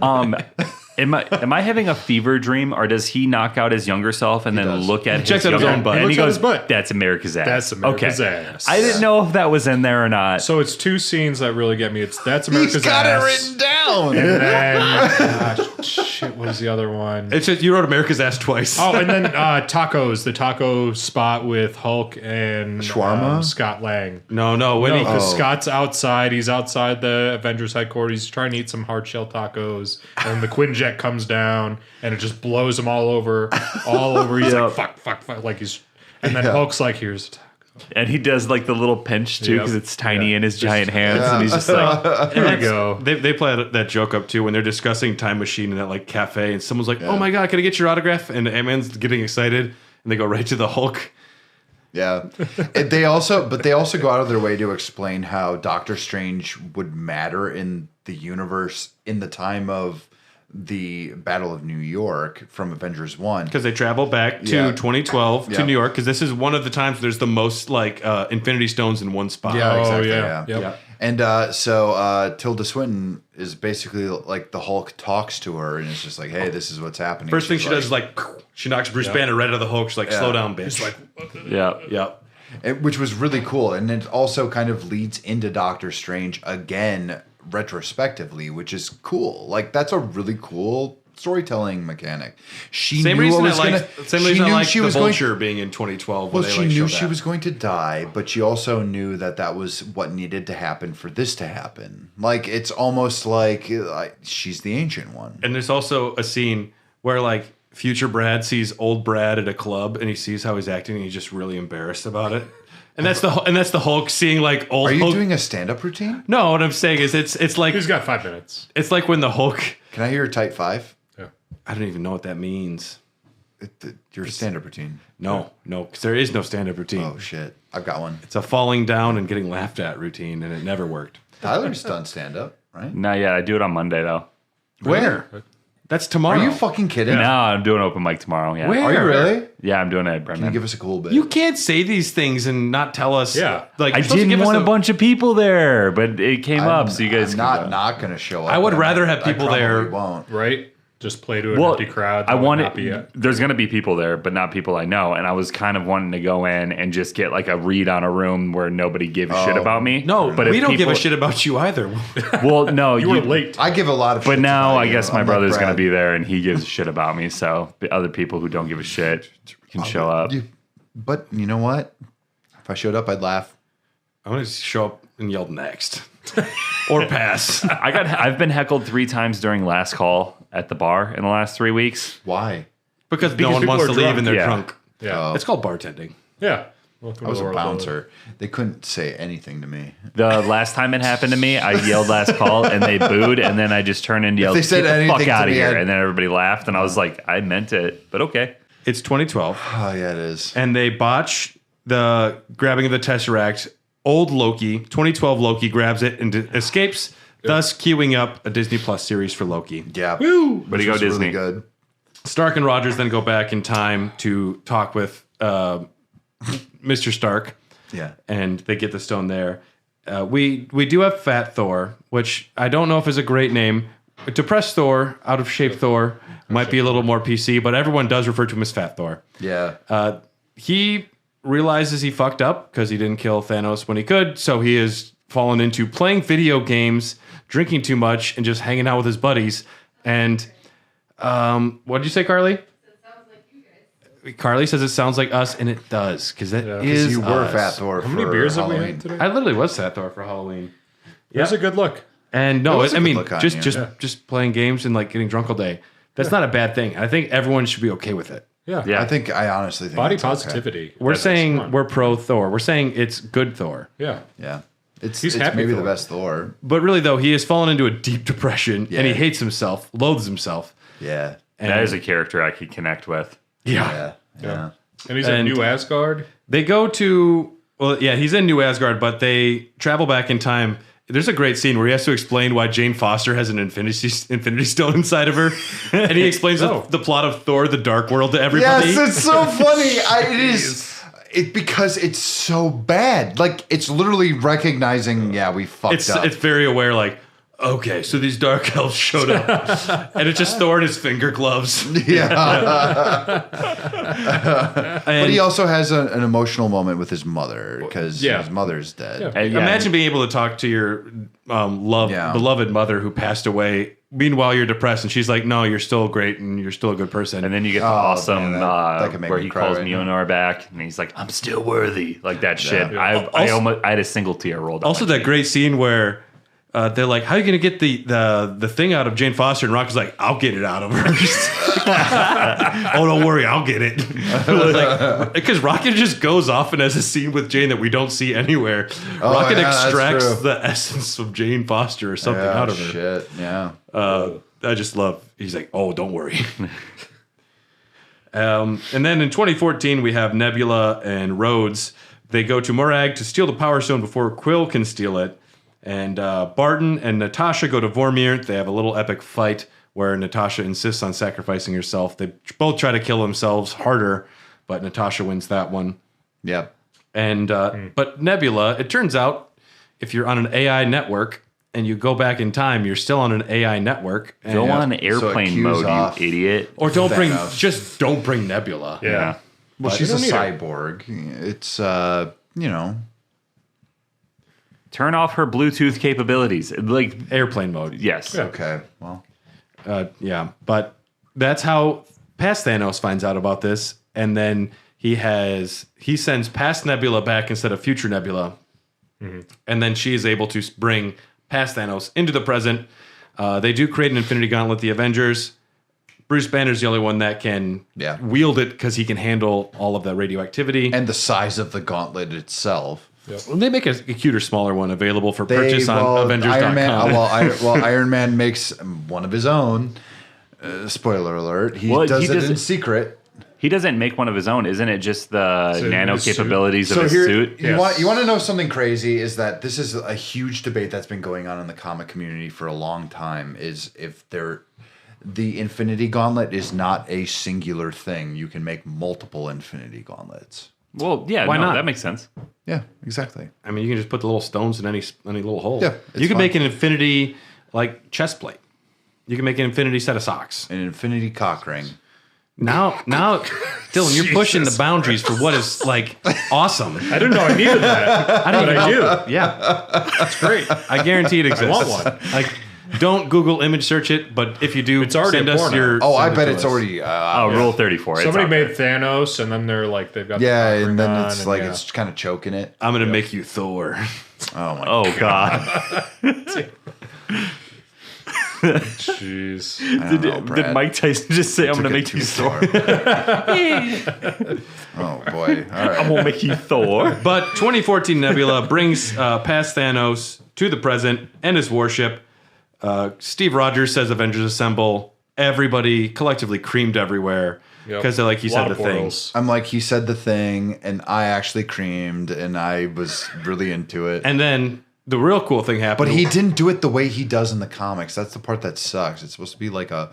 Speaker 4: Am I having a fever dream, or does he knock out his younger self and then
Speaker 3: does.
Speaker 4: look at
Speaker 1: He checks
Speaker 4: his
Speaker 1: out his
Speaker 4: younger
Speaker 1: own butt.
Speaker 4: and
Speaker 2: He
Speaker 4: he
Speaker 2: looks at
Speaker 4: goes,
Speaker 2: his butt.
Speaker 4: "That's America's ass."
Speaker 2: That's America's
Speaker 4: okay.
Speaker 2: ass.
Speaker 4: I didn't know if that was in there or not.
Speaker 2: So it's two scenes that really get me. It's that's
Speaker 3: He's
Speaker 2: America's
Speaker 3: got
Speaker 2: ass.
Speaker 3: it written down.
Speaker 2: And then, gosh, shit, what is the other one?
Speaker 1: It's just you wrote America's ass twice.
Speaker 2: Oh, and then tacos, the taco spot with Hulk and
Speaker 3: Shawarma?
Speaker 2: Scott Lang.
Speaker 1: no. When
Speaker 2: No,
Speaker 1: he
Speaker 2: because Scott's outside. He's outside the Avengers headquarters. He's trying to eat some hard shell tacos, and the Quinjet comes down, and it just blows him all over. He's
Speaker 4: Yep.
Speaker 2: like, fuck, like he's. And then Hulk's like, here's a taco.
Speaker 4: and he does like the little pinch too
Speaker 2: Yep.
Speaker 4: because it's tiny
Speaker 2: Yeah.
Speaker 4: in his giant hands, and he's just like,
Speaker 2: There you go.
Speaker 1: They play that joke up too when they're discussing Time Machine in that like cafe, and someone's like, "Oh my god, can I get your autograph?" And Ant-Man's getting excited, and they go right to the Hulk.
Speaker 3: Yeah. They also go out of their way to explain how Doctor Strange would matter in the universe in the time of the Battle of New York from Avengers 1.
Speaker 1: Because they travel back to
Speaker 3: Yeah.
Speaker 1: 2012
Speaker 3: Yeah.
Speaker 1: to New York, because this is one of the times there's the most like Infinity Stones in one spot.
Speaker 3: Yeah,
Speaker 2: Oh,
Speaker 3: exactly.
Speaker 2: yeah.
Speaker 3: Yeah.
Speaker 2: Yep.
Speaker 3: And so Tilda Swinton is basically like the Hulk talks to her and it's just like, hey, this is what's happening.
Speaker 1: First thing
Speaker 3: She's
Speaker 1: she does is like she knocks Bruce Banner right out of the Hulk. She's like, slow down, bitch.
Speaker 4: Yeah.
Speaker 1: Yep.
Speaker 3: which was really cool. And it also kind of leads into Doctor Strange again retrospectively, which is cool. Like that's a really cool storytelling mechanic. She
Speaker 1: Same
Speaker 3: knew
Speaker 1: reason
Speaker 3: what
Speaker 1: I
Speaker 3: was
Speaker 1: like.
Speaker 3: gonna,
Speaker 1: Same
Speaker 3: she
Speaker 1: reason I
Speaker 3: knew
Speaker 1: like
Speaker 3: she
Speaker 1: the
Speaker 3: was going.
Speaker 1: Vulture being in 2012.
Speaker 3: Well,
Speaker 1: When they,
Speaker 3: she
Speaker 1: like,
Speaker 3: knew
Speaker 1: showed
Speaker 3: she
Speaker 1: that.
Speaker 3: was going to die, but she also knew that that was what needed to happen for this to happen. Like it's almost like she's the ancient one.
Speaker 1: And there's also a scene where like future Brad sees old Brad at a club, and he sees how he's acting, and he's just really embarrassed about it. And that's the Hulk seeing like old.
Speaker 3: Are you
Speaker 1: Hulk.
Speaker 3: doing a stand-up routine?
Speaker 1: No, what I'm saying is it's like
Speaker 2: He's got 5 minutes.
Speaker 1: it's like when the Hulk.
Speaker 3: Can I hear your tight five?
Speaker 2: Yeah.
Speaker 1: I don't even know what that means.
Speaker 3: Your stand-up routine.
Speaker 1: No, because there is no stand-up routine.
Speaker 3: Oh shit, I've got one.
Speaker 1: It's a falling down and getting laughed at routine, and it never worked.
Speaker 3: Tyler's done stand-up, right?
Speaker 4: Not yet. I do it on Monday though.
Speaker 1: Where? That's tomorrow.
Speaker 3: Are you fucking kidding?
Speaker 4: No, I'm doing open mic tomorrow. Yeah.
Speaker 1: Where?
Speaker 3: Are you really?
Speaker 4: Yeah, I'm doing it,
Speaker 3: Can
Speaker 4: Brendan.
Speaker 3: you give us a cool bit?
Speaker 1: You can't say these things and not tell us.
Speaker 2: Yeah.
Speaker 1: like
Speaker 4: I
Speaker 1: you're supposed to
Speaker 4: didn't
Speaker 1: give us
Speaker 4: want a bunch of people there, but it came up, so you guys
Speaker 3: I'm
Speaker 4: can go.
Speaker 3: not going to show up.
Speaker 1: I would
Speaker 3: but
Speaker 1: rather have
Speaker 3: I
Speaker 1: people
Speaker 3: probably
Speaker 1: there.
Speaker 3: Won't.
Speaker 2: Right? Just play to an
Speaker 4: Well,
Speaker 2: empty crowd.
Speaker 4: I
Speaker 2: That would
Speaker 4: want
Speaker 2: not be
Speaker 4: it.
Speaker 2: it.
Speaker 4: There's going to be people there, but not people I know. And I was kind of wanting to go in and just get like a read on a room where nobody gives a shit about me.
Speaker 1: No,
Speaker 4: but
Speaker 1: we
Speaker 4: if
Speaker 1: don't give a
Speaker 4: people-
Speaker 1: shit about you either.
Speaker 4: Well, no,
Speaker 2: You were late.
Speaker 3: I give a lot of.
Speaker 4: But
Speaker 3: shits
Speaker 4: now
Speaker 3: about
Speaker 4: I
Speaker 3: you,
Speaker 4: guess my
Speaker 3: unlike
Speaker 4: brother's going to
Speaker 3: Brad.
Speaker 4: be there, and he gives a shit about me. So the other people who don't give a shit can show up.
Speaker 3: But you know what? If I showed up, I'd laugh.
Speaker 1: I'm gonna show up and yell next, or pass.
Speaker 4: I've been heckled 3 times during last call at the bar in the last 3 weeks.
Speaker 3: Why?
Speaker 1: Because no one
Speaker 2: people
Speaker 1: wants
Speaker 2: are
Speaker 1: to leave
Speaker 2: drunk.
Speaker 1: and they're
Speaker 4: Yeah.
Speaker 1: drunk.
Speaker 2: Yeah.
Speaker 1: It's called bartending.
Speaker 2: Yeah.
Speaker 3: I was a bouncer. They couldn't say anything to me.
Speaker 4: The last time it happened to me, I yelled last call and they booed, and then I just turned and yelled,
Speaker 3: they said
Speaker 4: "Get the
Speaker 3: anything
Speaker 4: fuck
Speaker 3: to
Speaker 4: out of
Speaker 3: me,
Speaker 4: here!"
Speaker 3: I'd-
Speaker 4: And then everybody laughed, and I was like, "I meant it, but okay."
Speaker 1: It's 2012,
Speaker 3: Oh yeah, it is.
Speaker 1: and they botch the grabbing of the Tesseract. Old Loki, 2012 Loki grabs it and escapes, thus queuing up a Disney Plus series for Loki.
Speaker 3: Yeah.
Speaker 2: Woo!
Speaker 4: But you go
Speaker 3: Which was
Speaker 4: Disney.
Speaker 3: Really good.
Speaker 1: Stark and Rogers then go back in time to talk with Mr. Stark,
Speaker 3: Yeah.
Speaker 1: and they get the stone there. We do have Fat Thor, which I don't know if is a great name. Depressed Thor, out of shape Thor, might be a little more PC, but everyone does refer to him as Fat Thor.
Speaker 3: Yeah.
Speaker 1: He realizes he fucked up because he didn't kill Thanos when he could, so he has fallen into playing video games, drinking too much, and just hanging out with his buddies. And what did you say, Carly? Carly says it sounds like us, and it does, because it is
Speaker 3: you were
Speaker 1: us.
Speaker 3: Fat Thor.
Speaker 2: How many
Speaker 3: for
Speaker 2: beers have we
Speaker 3: Halloween.
Speaker 2: had today?
Speaker 1: I literally was Fat Thor for Halloween.
Speaker 2: There's a good look.
Speaker 1: And no,
Speaker 3: It was a
Speaker 1: I
Speaker 3: good
Speaker 1: mean,
Speaker 3: look on
Speaker 1: just
Speaker 3: you.
Speaker 1: just playing games and like getting drunk all day. That's not a bad thing. I think everyone should be okay with it.
Speaker 2: Yeah.
Speaker 4: Yeah.
Speaker 3: I honestly think
Speaker 2: Body
Speaker 3: that's okay.
Speaker 2: positivity.
Speaker 1: We're
Speaker 2: That's
Speaker 1: saying
Speaker 2: fun.
Speaker 1: we're pro Thor. We're saying it's good Thor.
Speaker 2: Yeah.
Speaker 3: Yeah. It's
Speaker 2: He's
Speaker 3: it's
Speaker 2: happy
Speaker 3: maybe
Speaker 2: for
Speaker 3: the
Speaker 2: it.
Speaker 3: best Thor.
Speaker 1: But really, though, he has fallen into a deep depression
Speaker 3: Yeah.
Speaker 1: and he hates himself, loathes himself.
Speaker 3: Yeah.
Speaker 1: And
Speaker 4: That is a character I could connect with.
Speaker 1: yeah.
Speaker 3: Yeah.
Speaker 2: And he's in
Speaker 1: And-
Speaker 2: New Asgard.
Speaker 1: They go to, well, yeah, he's in New Asgard, but they travel back in time. There's a great scene where he has to explain why Jane Foster has an Infinity Stone inside of her. And he explains the plot of Thor, the Dark World to everybody.
Speaker 3: Yes, it's so funny. It is. It because it's so bad. Like it's literally recognizing. Yeah, we fucked up.
Speaker 1: It's very aware, like, okay, so these dark elves showed up, and it's just Thor in his finger gloves.
Speaker 3: yeah. But
Speaker 1: And
Speaker 3: he also has an emotional moment with his mother because
Speaker 2: Yeah.
Speaker 3: his mother's dead.
Speaker 2: Yeah.
Speaker 4: And yeah,
Speaker 1: imagine being able to talk to your beloved mother who passed away. Meanwhile, you're depressed, and she's like, "No, you're still great, and you're still a good person."
Speaker 4: and then you get the
Speaker 3: Oh,
Speaker 4: awesome
Speaker 3: man, that could make
Speaker 4: where
Speaker 3: me
Speaker 4: he
Speaker 3: cry
Speaker 4: calls
Speaker 3: right now.
Speaker 4: Mjolnir back, and he's like, "I'm still worthy," like that shit.
Speaker 2: Yeah.
Speaker 4: I had a single tear rolled. Down
Speaker 1: also,
Speaker 4: my
Speaker 1: that
Speaker 4: cheek.
Speaker 1: great scene where they're like, "How are you going to get the thing out of Jane Foster?" And Rock is like, "I'll get it out of her." Oh, don't worry, I'll get it. Because Rocket just goes off and has a scene with Jane that we don't see anywhere. Rocket
Speaker 3: yeah, that's
Speaker 1: extracts
Speaker 3: true.
Speaker 1: the essence of Jane Foster or something out of her.
Speaker 3: Shit. Yeah.
Speaker 1: I just love. He's like, "Oh, don't worry." And then in 2014, we have Nebula and Rhodes. They go to Morag to steal the Power Stone before Quill can steal it. And Barton and Natasha go to Vormir. They have a little epic fight where Natasha insists on sacrificing herself. They both try to kill themselves harder, but Natasha wins that one.
Speaker 3: Yep.
Speaker 1: And but Nebula, it turns out, if you're on an AI network and you go back in time, you're still on an AI network. And,
Speaker 4: Go on airplane
Speaker 3: cues
Speaker 4: mode,
Speaker 3: off
Speaker 4: you idiot.
Speaker 1: or don't
Speaker 3: Thanos.
Speaker 1: don't bring Nebula.
Speaker 2: Yeah.
Speaker 3: Well, she's a
Speaker 2: don't need her.
Speaker 3: cyborg. It's you know.
Speaker 4: Turn off her Bluetooth capabilities. Like,
Speaker 1: Airplane mode.
Speaker 4: yes.
Speaker 2: Yeah.
Speaker 3: Okay. Well.
Speaker 1: Yeah, but that's how past Thanos finds out about this, and then he sends past Nebula back instead of future Nebula, and then she is able to bring past Thanos into the present. They do create an Infinity Gauntlet, the Avengers. Bruce Banner's the only one that can wield it because he can handle all of that radioactivity.
Speaker 3: And the size of the gauntlet itself.
Speaker 1: They make a cuter, smaller one available for purchase on Avengers.com.
Speaker 3: Iron Man, Iron Man makes one of his own. Spoiler alert. He does it in secret.
Speaker 4: He doesn't make one of his own. Isn't it just the nano
Speaker 2: his suit?
Speaker 4: capabilities of his suit?
Speaker 3: You want to know something crazy? Is that this is a huge debate that's been going on in the comic community for a long time. Is if the Infinity Gauntlet is not a singular thing. You can make multiple Infinity Gauntlets.
Speaker 4: Well, yeah,
Speaker 1: Why not?
Speaker 4: That makes sense.
Speaker 3: Yeah, exactly.
Speaker 1: I mean, you can just put the little stones in any little hole.
Speaker 3: Yeah, it's
Speaker 1: you can
Speaker 3: fine.
Speaker 1: make an infinity like chest plate. You can make an infinity set of socks.
Speaker 3: An Infinity cock ring.
Speaker 1: Now, Dylan, you're pushing the boundaries for what is like awesome.
Speaker 2: I didn't know I needed that.
Speaker 1: I didn't
Speaker 2: But I
Speaker 1: even
Speaker 2: do.
Speaker 1: know. Yeah,
Speaker 2: That's great.
Speaker 1: I guarantee it exists.
Speaker 2: want one.
Speaker 1: Like, don't Google image search it, but if you do,
Speaker 2: It's already
Speaker 1: send
Speaker 2: a
Speaker 1: us
Speaker 2: porno.
Speaker 1: your.
Speaker 3: Oh, I
Speaker 1: send it
Speaker 3: bet
Speaker 1: to
Speaker 3: it's
Speaker 1: us.
Speaker 3: already.
Speaker 4: Rule 34.
Speaker 2: Somebody
Speaker 4: it's
Speaker 2: made Thanos, and then they're like, they've got
Speaker 3: Yeah,
Speaker 2: the
Speaker 3: and then
Speaker 2: on,
Speaker 3: it's
Speaker 2: and
Speaker 3: like
Speaker 2: yeah.
Speaker 3: it's kind of choking it.
Speaker 1: I'm gonna make you Thor.
Speaker 3: Oh my!
Speaker 4: Oh, God.
Speaker 2: Jeez.
Speaker 3: I don't know, Brad.
Speaker 4: Did Mike Tyson just say, I'm going to make you Thor?
Speaker 3: Oh boy! All
Speaker 4: I
Speaker 3: right.
Speaker 4: won't make you Thor.
Speaker 1: But 2014 Nebula brings past Thanos to the present and his warship. Steve Rogers says Avengers Assemble. Everybody collectively creamed everywhere because they're like, he
Speaker 2: A lot
Speaker 1: said the
Speaker 2: of
Speaker 1: thing.
Speaker 2: portals.
Speaker 3: I'm like, he said the thing, and I actually creamed, and I was really into it.
Speaker 1: And then the real cool thing happened.
Speaker 3: But he didn't do it the way he does in the comics. That's the part that sucks. It's supposed to be like a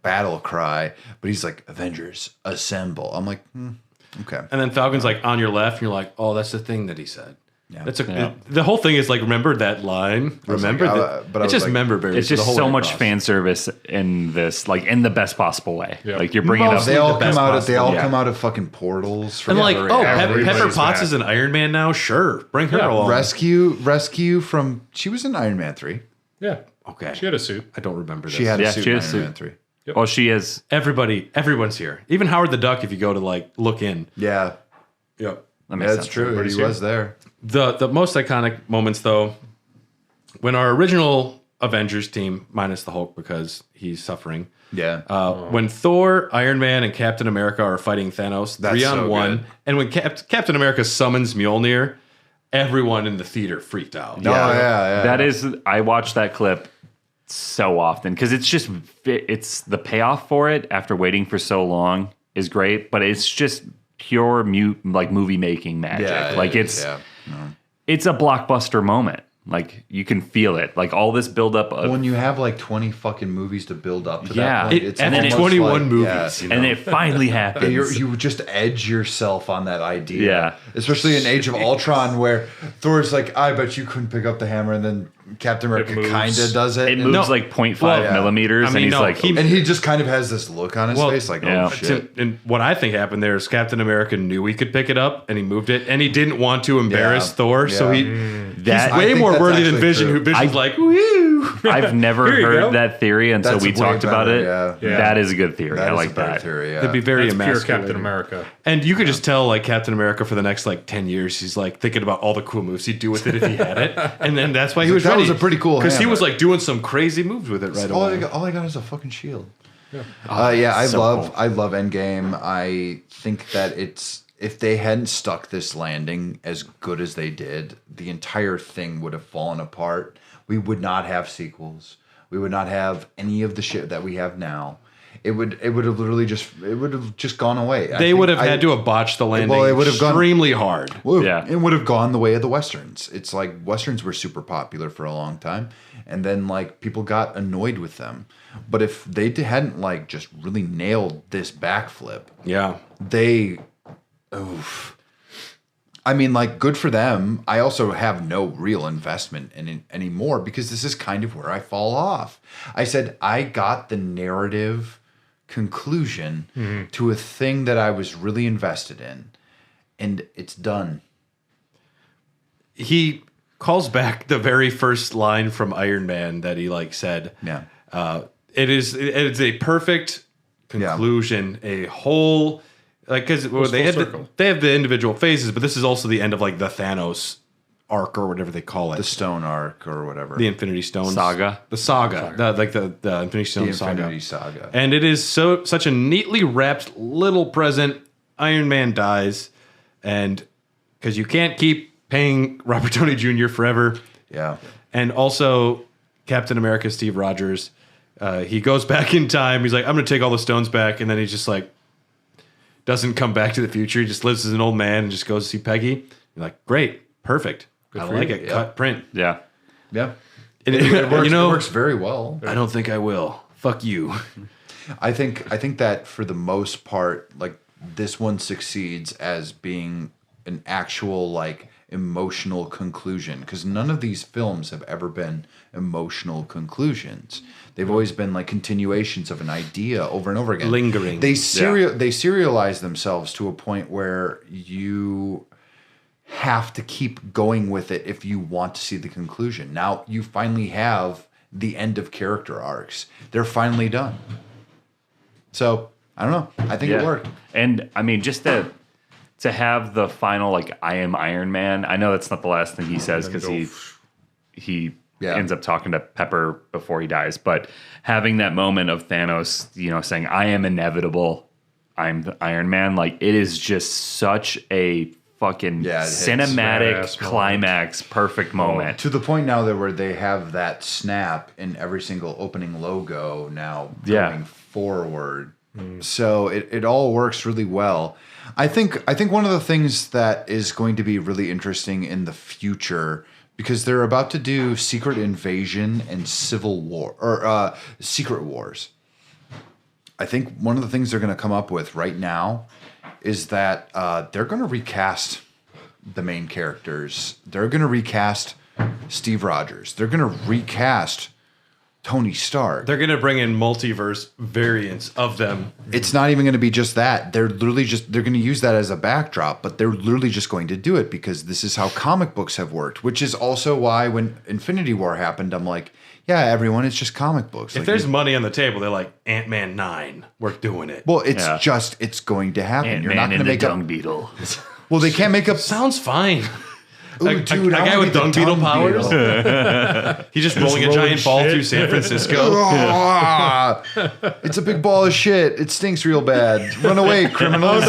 Speaker 3: battle cry, but he's like, Avengers Assemble. I'm like, okay.
Speaker 1: And then Falcon's like on your left, and you're like, oh, that's the thing that he said.
Speaker 3: Yeah.
Speaker 1: That's the whole thing is like, remember that line?
Speaker 3: was
Speaker 1: Remember
Speaker 3: like,
Speaker 1: that?
Speaker 3: but I
Speaker 1: It's
Speaker 3: was
Speaker 1: just
Speaker 3: like-
Speaker 1: member berries.
Speaker 4: It's
Speaker 1: the
Speaker 4: just
Speaker 1: whole
Speaker 4: so
Speaker 1: way
Speaker 4: much
Speaker 1: across.
Speaker 4: fan service in this, like in the best possible way.
Speaker 2: Yeah.
Speaker 4: Like you're bringing up.
Speaker 3: They all
Speaker 1: the best
Speaker 3: come out. They all
Speaker 4: possible.
Speaker 3: come out of fucking portals.
Speaker 1: And like, oh,
Speaker 2: everybody's
Speaker 1: Pepper Potts
Speaker 2: back.
Speaker 1: is an Iron Man now? Sure. Bring her along.
Speaker 3: rescue from. She was in Iron Man 3.
Speaker 2: Yeah.
Speaker 1: Okay.
Speaker 2: She had a suit.
Speaker 1: I don't remember this.
Speaker 3: She had
Speaker 4: Yeah,
Speaker 3: a suit
Speaker 4: she
Speaker 3: in
Speaker 4: had a
Speaker 3: Iron
Speaker 4: suit.
Speaker 3: Man 3.
Speaker 4: Oh, she is.
Speaker 1: Everyone's here. Even Howard the Duck, if you go to like look in.
Speaker 3: Yeah,
Speaker 1: Yep.
Speaker 4: That makes
Speaker 3: that's
Speaker 4: sense.
Speaker 3: true.
Speaker 2: Everybody's
Speaker 3: He
Speaker 2: here.
Speaker 3: was there.
Speaker 1: The most iconic moments though, when our original Avengers team, minus the Hulk because he's suffering.
Speaker 3: Yeah.
Speaker 1: When Thor, Iron Man, and Captain America are fighting Thanos,
Speaker 3: That's
Speaker 1: 3 on
Speaker 3: so
Speaker 1: 1,
Speaker 3: good.
Speaker 1: and when Captain America summons Mjolnir, everyone in the theater freaked out.
Speaker 3: Oh yeah.
Speaker 4: That is, I watch that clip so often because it's the payoff for it after waiting for so long is great, but it's just pure movie making magic.
Speaker 3: Yeah,
Speaker 4: Like
Speaker 3: it is,
Speaker 4: it's it's a blockbuster moment. Like you can feel it. Like all this buildup of
Speaker 3: When you have like 20 fucking movies to build up to
Speaker 4: Yeah.
Speaker 3: that point,
Speaker 1: It-
Speaker 4: and then
Speaker 3: almost
Speaker 1: 21 movies,
Speaker 3: yeah.
Speaker 1: you know?
Speaker 4: and it finally happens.
Speaker 3: You just edge yourself on that idea.
Speaker 4: Yeah.
Speaker 3: Especially in Age of Ultron where Thor's like, I bet you couldn't pick up the hammer, and then Captain America
Speaker 2: moves.
Speaker 3: kind of does it.
Speaker 4: It
Speaker 3: and,
Speaker 4: moves
Speaker 1: No.
Speaker 4: like 0.5
Speaker 1: Well,
Speaker 3: yeah.
Speaker 4: millimeters,
Speaker 1: I mean,
Speaker 4: and he's
Speaker 1: no,
Speaker 4: like,
Speaker 1: he-
Speaker 3: and he just kind of has this look on his
Speaker 1: Well,
Speaker 3: face like,
Speaker 4: yeah.
Speaker 3: oh shit.
Speaker 1: And what I think happened there is Captain America knew he could pick it up, and he moved it, and he didn't want to embarrass
Speaker 3: Yeah.
Speaker 1: Thor, so
Speaker 3: Yeah.
Speaker 1: he's
Speaker 4: that.
Speaker 1: way
Speaker 3: think
Speaker 1: more
Speaker 3: that's
Speaker 1: worthy than
Speaker 3: actually
Speaker 1: Vision,
Speaker 3: true.
Speaker 1: who Vision's like, woo!
Speaker 4: I've never
Speaker 2: Here you
Speaker 4: heard
Speaker 2: go.
Speaker 4: that theory until
Speaker 3: That's
Speaker 4: we
Speaker 3: way
Speaker 4: talked about
Speaker 3: better,
Speaker 4: it.
Speaker 3: yeah.
Speaker 2: Yeah.
Speaker 4: That is a good theory.
Speaker 3: That
Speaker 4: I
Speaker 3: is
Speaker 4: like
Speaker 3: a better
Speaker 4: that.
Speaker 3: theory, yeah.
Speaker 1: It'd be very
Speaker 2: That's pure
Speaker 1: emasculating.
Speaker 2: Captain America.
Speaker 1: And you could just tell, like, Captain America for the next, like, 10 years, he's, like, thinking about all the cool moves he'd do with it if he had it. And then that's why he was
Speaker 3: That
Speaker 1: ready.
Speaker 3: was a pretty cool
Speaker 1: Because he
Speaker 3: hammer.
Speaker 1: was, like, doing some crazy moves with it right
Speaker 3: all
Speaker 1: away.
Speaker 3: I got is a fucking shield. Yeah,
Speaker 4: so
Speaker 3: I love Endgame. I think that if they hadn't stuck this landing as good as they did, the entire thing would have fallen apart. We would not have sequels. We would not have any of the shit that we have now. it would have literally just gone away.
Speaker 1: They would have had to have botched the landing
Speaker 3: Well, it would have gone-
Speaker 1: extremely hard.
Speaker 4: Yeah.
Speaker 3: It would have gone the way of the Westerns. It's like Westerns were super popular for a long time, and then like people got annoyed with them. But if they hadn't like just really nailed this backflip,
Speaker 1: Yeah.
Speaker 3: oof. I mean, like, good for them. I also have no real investment in it anymore because this is kind of where I fall off. I said I got the narrative conclusion to a thing that I was really invested in, and it's done.
Speaker 1: He calls back the very first line from Iron Man that he like said.
Speaker 3: Yeah.
Speaker 1: It's a perfect conclusion, a whole like because they have the individual phases, but this is also the end of like the Thanos arc or whatever they call it,
Speaker 3: The Stone Arc or whatever.
Speaker 1: the Infinity Stones
Speaker 4: Saga.
Speaker 1: the saga. The Infinity Stone
Speaker 3: The
Speaker 1: saga.
Speaker 3: Infinity Saga.
Speaker 1: And it is such a neatly wrapped little present. Iron Man dies, and because you can't keep paying Robert Downey Jr. forever.
Speaker 3: Yeah.
Speaker 1: And also Captain America, Steve Rogers, he goes back in time. He's like, I'm going to take all the stones back. And then he's just like, doesn't come back to the future. He just lives as an old man and just goes to see Peggy. You're like, great, perfect. I
Speaker 3: for
Speaker 1: like
Speaker 3: you.
Speaker 1: it.
Speaker 3: Yeah.
Speaker 1: Cut print.
Speaker 4: Yeah.
Speaker 3: Yeah.
Speaker 1: And
Speaker 3: It works,
Speaker 1: you know,
Speaker 3: it works very well.
Speaker 1: I don't think I will. Fuck you.
Speaker 3: I think that for the most part, like this one succeeds as being an actual like emotional conclusion because none of these films have ever been emotional conclusions. They've always been like continuations of an idea over and over again.
Speaker 1: Lingering.
Speaker 3: They serialize themselves to a point where you have to keep going with it if you want to see the conclusion. Now you finally have the end of character arcs. They're finally done. So I don't know. I think it worked.
Speaker 4: And I mean, just to have the final like I am Iron Man. I know that's not the last thing he says because he ends up talking to Pepper before he dies. But having that moment of Thanos, saying I am inevitable, I'm the Iron Man. Like it is just such a fucking cinematic
Speaker 2: Badass
Speaker 4: climax, perfect moment.
Speaker 3: To the point now that where they have that snap in every single opening logo now going forward. So it all works really well. I think one of the things that is going to be really interesting in the future, because they're about to do Secret Invasion and Civil War or Secret Wars. I think one of the things they're going to come up with right now is that they're going to recast the main characters. They're going to recast Steve Rogers. They're going to recast Tony Stark.
Speaker 1: They're going to bring in multiverse variants of them.
Speaker 3: It's not even going to be just that. They're literally they're going to use that as a backdrop, but they're literally just going to do it because this is how comic books have worked, which is also why when Infinity War happened, I'm like, yeah, everyone, it's just comic books.
Speaker 1: If there's money on the table, they're like, Ant-Man 9, we're doing it.
Speaker 3: Well, it's going to happen. You're not going to make
Speaker 4: Dung
Speaker 3: up.
Speaker 4: Beetle.
Speaker 3: Well, they can't make up.
Speaker 1: Sounds fine.
Speaker 3: Ooh, dude,
Speaker 1: a
Speaker 3: I
Speaker 1: guy
Speaker 3: wanna
Speaker 1: with
Speaker 3: be the
Speaker 1: dung beetle powers.
Speaker 3: beetle.
Speaker 1: He's just rolling a
Speaker 2: rolling
Speaker 1: giant ball
Speaker 2: shit.
Speaker 1: through San Francisco.
Speaker 3: Ah, it's a big ball of shit. It stinks real bad. Run away, criminals.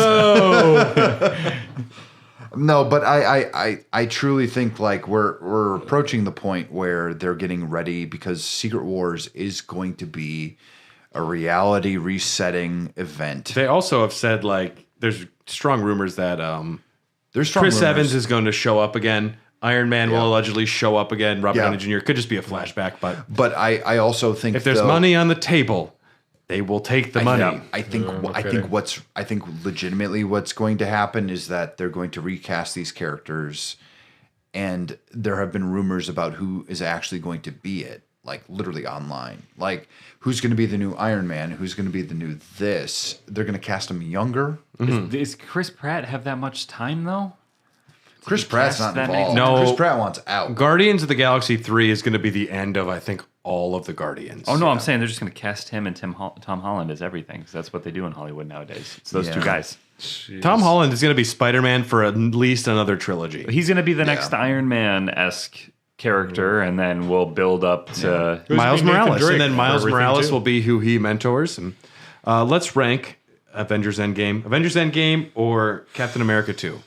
Speaker 3: No, but I truly think like we're approaching the point where they're getting ready because Secret Wars is going to be a reality resetting event.
Speaker 1: They also have said like there's strong rumors that
Speaker 3: There's strong
Speaker 1: Chris
Speaker 3: rumors.
Speaker 1: Evans is going to show up again. Iron Man will allegedly show up again. Robert
Speaker 3: Yeah.
Speaker 1: Downey Jr. Could just be a flashback, but
Speaker 3: I also think
Speaker 1: if there's
Speaker 3: though,
Speaker 1: money on the table, they will take the money.
Speaker 3: I think legitimately what's going to happen is that they're going to recast these characters, and there have been rumors about who is actually going to be it, like literally online, like who's going to be the new Iron Man, who's going to be the new this. They're going to cast him younger.
Speaker 4: Does Chris Pratt have that much time though?
Speaker 3: Chris Pratt's not
Speaker 4: cast that many
Speaker 3: involved.
Speaker 1: times? No.
Speaker 3: Chris Pratt wants out.
Speaker 1: Guardians of the Galaxy 3 is going to be the end of, I think, all of the Guardians.
Speaker 4: Oh no, I'm saying they're just going to cast him and Tom Holland as everything because that's what they do in Hollywood nowadays. It's those two guys.
Speaker 1: Tom Holland is going to be Spider-Man for at least another trilogy.
Speaker 4: He's going to be the next Iron Man-esque character, and then we'll build up to
Speaker 1: Miles
Speaker 2: Nathan
Speaker 1: Morales.
Speaker 2: Drake
Speaker 1: And then
Speaker 2: for
Speaker 1: Miles
Speaker 2: everything,
Speaker 1: Morales
Speaker 2: too.
Speaker 1: will be who he mentors. And let's rank Avengers Endgame. Avengers Endgame or Captain America 2?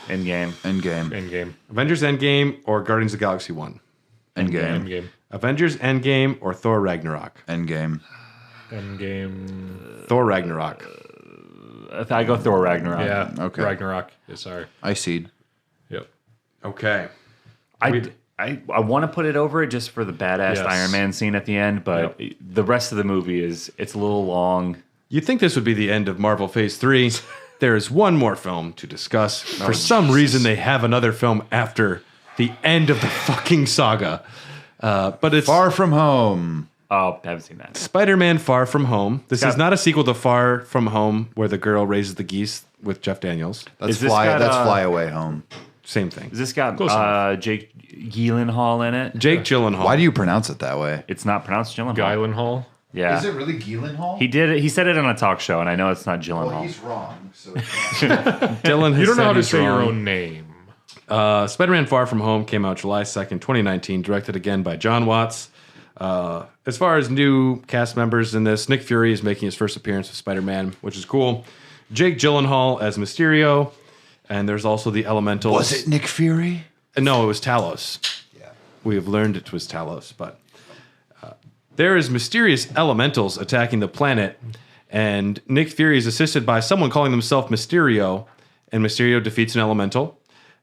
Speaker 4: Endgame.
Speaker 2: Endgame.
Speaker 1: Avengers Endgame or Guardians of the Galaxy 1?
Speaker 3: Endgame.
Speaker 2: Endgame.
Speaker 1: Avengers Endgame or Thor Ragnarok?
Speaker 3: Endgame.
Speaker 2: Endgame.
Speaker 1: Thor Ragnarok.
Speaker 4: I go Thor Ragnarok.
Speaker 2: Yeah.
Speaker 3: Okay.
Speaker 2: Ragnarok. Yeah, sorry.
Speaker 3: I see.
Speaker 2: Yep.
Speaker 1: Okay.
Speaker 4: I want to put it over it just for the badass
Speaker 2: Yes.
Speaker 4: Iron Man scene at the end, but the rest of the movie it's a little long.
Speaker 1: You'd think this would be the end of Marvel Phase 3. There is one more film to discuss. For some reason, they have another film after the end of the fucking saga. But it's
Speaker 3: Far From Home.
Speaker 4: Oh, I haven't seen that.
Speaker 1: Spider-Man Far From Home. This
Speaker 4: Got-
Speaker 1: is not a sequel to Far From Home, where the girl raises the geese with Jeff Daniels.
Speaker 3: That's
Speaker 4: Is this got,
Speaker 3: Fly Away Home.
Speaker 1: Same thing.
Speaker 4: Has this got
Speaker 2: Close enough.
Speaker 4: Jake Gyllenhaal in it?
Speaker 1: Jake Gyllenhaal.
Speaker 3: Why do you pronounce it that way?
Speaker 4: It's not pronounced Gyllenhaal.
Speaker 2: Gyllenhaal.
Speaker 4: Yeah.
Speaker 3: Is it really Gyllenhaal?
Speaker 4: He did it. He said it on a talk show, and I know it's not Gyllenhaal.
Speaker 3: wrong. So
Speaker 1: Dylan has
Speaker 2: You don't know
Speaker 1: said
Speaker 2: how to
Speaker 1: he's
Speaker 2: say your
Speaker 1: wrong.
Speaker 2: own name.
Speaker 1: Spider-Man Far From Home came out July 2nd, 2019, directed again by John Watts. As far as new cast members in this, Nick Fury is making his first appearance with Spider-Man, which is cool. Jake Gyllenhaal as Mysterio, and there's also the Elementals.
Speaker 3: was it Nick Fury?
Speaker 1: No, it was Talos.
Speaker 3: Yeah.
Speaker 1: We have learned it was Talos, but there is mysterious elementals attacking the planet, and Nick Fury is assisted by someone calling themselves Mysterio, and Mysterio defeats an elemental.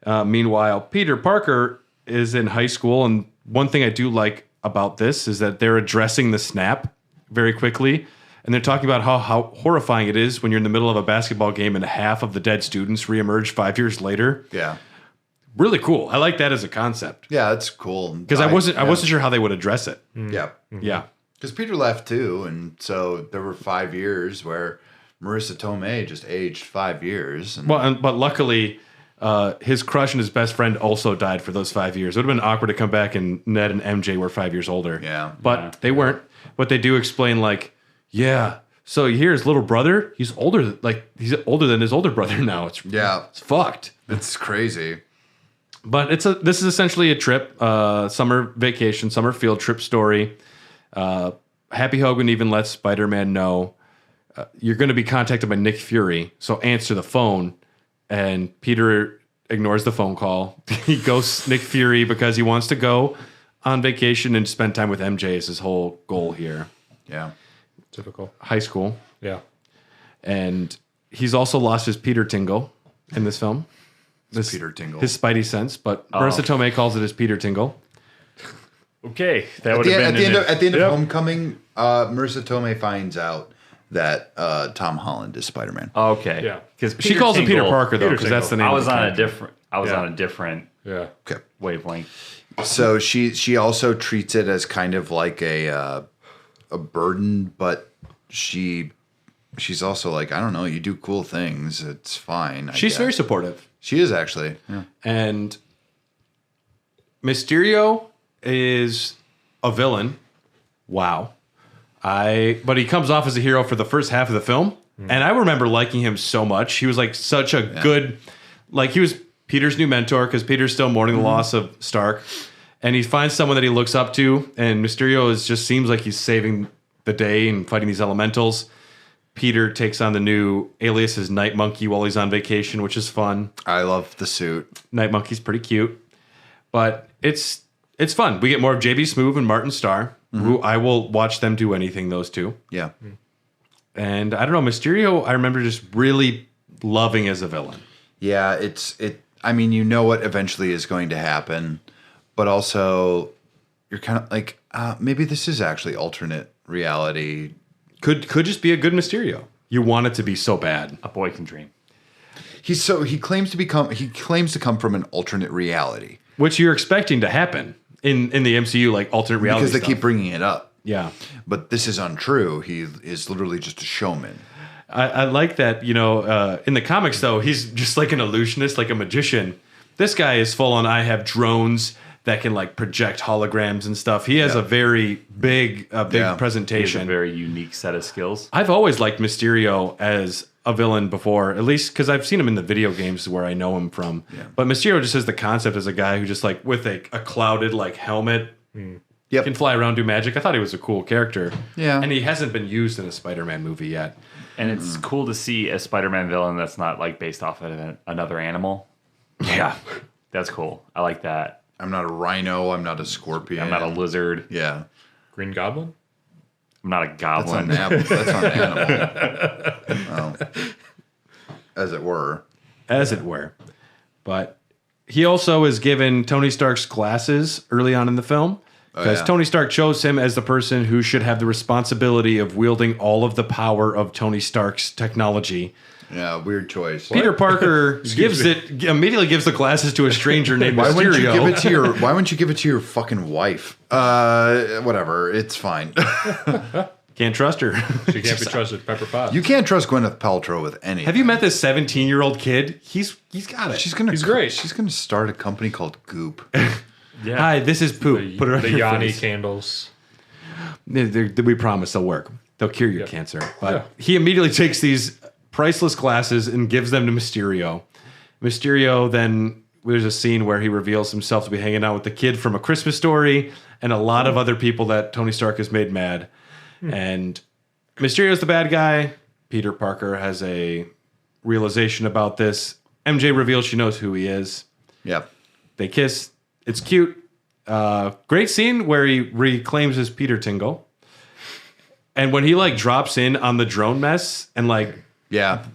Speaker 1: Meanwhile, Peter Parker is in high school, and one thing I do like about this is that they're addressing the snap very quickly, and they're talking about how horrifying it is when you're in the middle of a basketball game and half of the dead students reemerge 5 years later.
Speaker 3: Yeah.
Speaker 1: Really cool. I like that as a concept
Speaker 3: Yeah, that's cool.
Speaker 1: because I wasn't sure how they would address it.
Speaker 3: Yeah.
Speaker 1: Yeah.
Speaker 3: Because Peter left too, and so there were 5 years where Marissa Tomei just aged 5 years. And
Speaker 1: Well, but luckily, his crush and his best friend also died for those 5 years. It would have been awkward to come back and Ned and MJ were 5 years older.
Speaker 3: Yeah.
Speaker 1: But they weren't. But they do explain, like, yeah, so here his little brother, he's older than his older brother now. It's fucked.
Speaker 3: It's crazy.
Speaker 1: But this is essentially a trip, summer vacation, summer field trip story. Happy Hogan even lets Spider-Man know you're going to be contacted by Nick Fury, so answer the phone. And Peter ignores the phone call. He ghosts Nick Fury because he wants to go on vacation and spend time with MJ is his whole goal here.
Speaker 3: Yeah.
Speaker 2: Typical.
Speaker 1: High school.
Speaker 2: Yeah.
Speaker 1: And he's also lost his Peter Tingle in this film.
Speaker 3: Peter Tingle.
Speaker 1: His Spidey sense, but Marissa Tomei calls it his Peter Tingle.
Speaker 4: Okay, that
Speaker 3: At
Speaker 4: would
Speaker 3: the,
Speaker 4: have
Speaker 3: end,
Speaker 4: been
Speaker 3: at the end of
Speaker 2: Yep.
Speaker 3: Homecoming, Marissa Tomei finds out that Tom Holland is Spider-Man.
Speaker 4: Okay.
Speaker 2: Yeah.
Speaker 4: Because
Speaker 1: She calls him Peter Parker though, because
Speaker 2: Peter
Speaker 1: that's the name.
Speaker 4: I
Speaker 1: of
Speaker 4: was
Speaker 1: the
Speaker 4: on a
Speaker 1: character.
Speaker 4: different. I was
Speaker 2: Yeah.
Speaker 4: on a different
Speaker 2: Yeah.
Speaker 3: Okay.
Speaker 4: wavelength.
Speaker 3: So she also treats it as kind of like a burden, but she's also like, I don't know, you do cool things. It's fine.
Speaker 1: She's very supportive.
Speaker 3: She is actually. Yeah.
Speaker 1: And Mysterio is a villain. Wow. But he comes off as a hero for the first half of the film. And I remember liking him so much. He was like such a good, like he was Peter's new mentor because Peter's still mourning the loss of Stark. And he finds someone that he looks up to. And Mysterio just seems like he's saving the day and fighting these elementals. Peter takes on the new alias as Night Monkey while he's on vacation, which is fun.
Speaker 3: I love the suit.
Speaker 1: Night Monkey's pretty cute. But it's fun. We get more of JB Smoove and Martin Starr, who I will watch them do anything, those two.
Speaker 3: Yeah.
Speaker 1: And I don't know, Mysterio, I remember just really loving as a villain.
Speaker 3: Yeah, I mean, you know what eventually is going to happen, but also you're kind of like, maybe this is actually alternate reality.
Speaker 1: Could just be a good Mysterio. You want it to be so bad.
Speaker 4: A boy can dream.
Speaker 3: He claims to come from an alternate reality
Speaker 1: Which you're expecting to happen in the MCU, like alternate reality
Speaker 3: because they
Speaker 1: stuff.
Speaker 3: keep bringing it up.
Speaker 1: Yeah.
Speaker 3: But this is untrue. He is literally just a showman.
Speaker 1: I like that, in the comics, though, he's just like an illusionist, like a magician. This guy is full on, I have drones that can like project holograms and stuff. He has a very big
Speaker 4: He has
Speaker 1: presentation.
Speaker 4: a very unique set of skills.
Speaker 1: I've always liked Mysterio as a villain before, at least because I've seen him in the video games where I know him from. Yeah. But Mysterio just has the concept as a guy who just like with a clouded like helmet can fly around, do magic. I thought he was a cool character.
Speaker 3: Yeah.
Speaker 1: And he hasn't been used in a Spider-Man movie yet.
Speaker 4: And it's cool to see a Spider-Man villain that's not like based off of another animal.
Speaker 1: Yeah.
Speaker 4: That's cool. I like that.
Speaker 3: I'm not a rhino. I'm not a scorpion.
Speaker 4: I'm not a lizard.
Speaker 3: Yeah.
Speaker 2: Green Goblin?
Speaker 4: I'm not a
Speaker 3: That's
Speaker 4: goblin.
Speaker 3: not an That's not an animal. Well, as it were.
Speaker 1: As it were. But he also is given Tony Stark's glasses early on in the film because Tony Stark chose him as the person who should have the responsibility of wielding all of the power of Tony Stark's technology.
Speaker 3: Yeah, weird choice.
Speaker 1: Peter Parker immediately gives the glasses to a stranger named
Speaker 3: Why wouldn't you
Speaker 1: Mysterio.
Speaker 3: give it to your Why wouldn't you give it to your fucking wife? Whatever, it's fine.
Speaker 1: Can't trust her.
Speaker 2: She can't be trusted. Pepper Potts.
Speaker 3: You can't trust Gwyneth Paltrow with anything.
Speaker 1: Have you met this 17-year-old kid? He's got it.
Speaker 2: He's great.
Speaker 3: She's gonna start a company called Goop.
Speaker 4: Yeah.
Speaker 1: Hi, this is poop. Put it on
Speaker 2: The
Speaker 1: your
Speaker 2: Yanni
Speaker 1: face.
Speaker 2: candles.
Speaker 1: We promise they'll work. They'll cure your cancer. But
Speaker 2: Yeah.
Speaker 1: he immediately takes these priceless glasses and gives them to Mysterio. Mysterio then, there's a scene where he reveals himself to be hanging out with the kid from A Christmas Story and a lot of other people that Tony Stark has made mad. And Mysterio's the bad guy. Peter Parker has a realization about this. MJ reveals she knows who he is.
Speaker 3: Yep.
Speaker 1: They kiss. It's cute. Great scene where he reclaims his Peter Tingle. And when he like drops in on the drone mess and like,
Speaker 3: Yeah.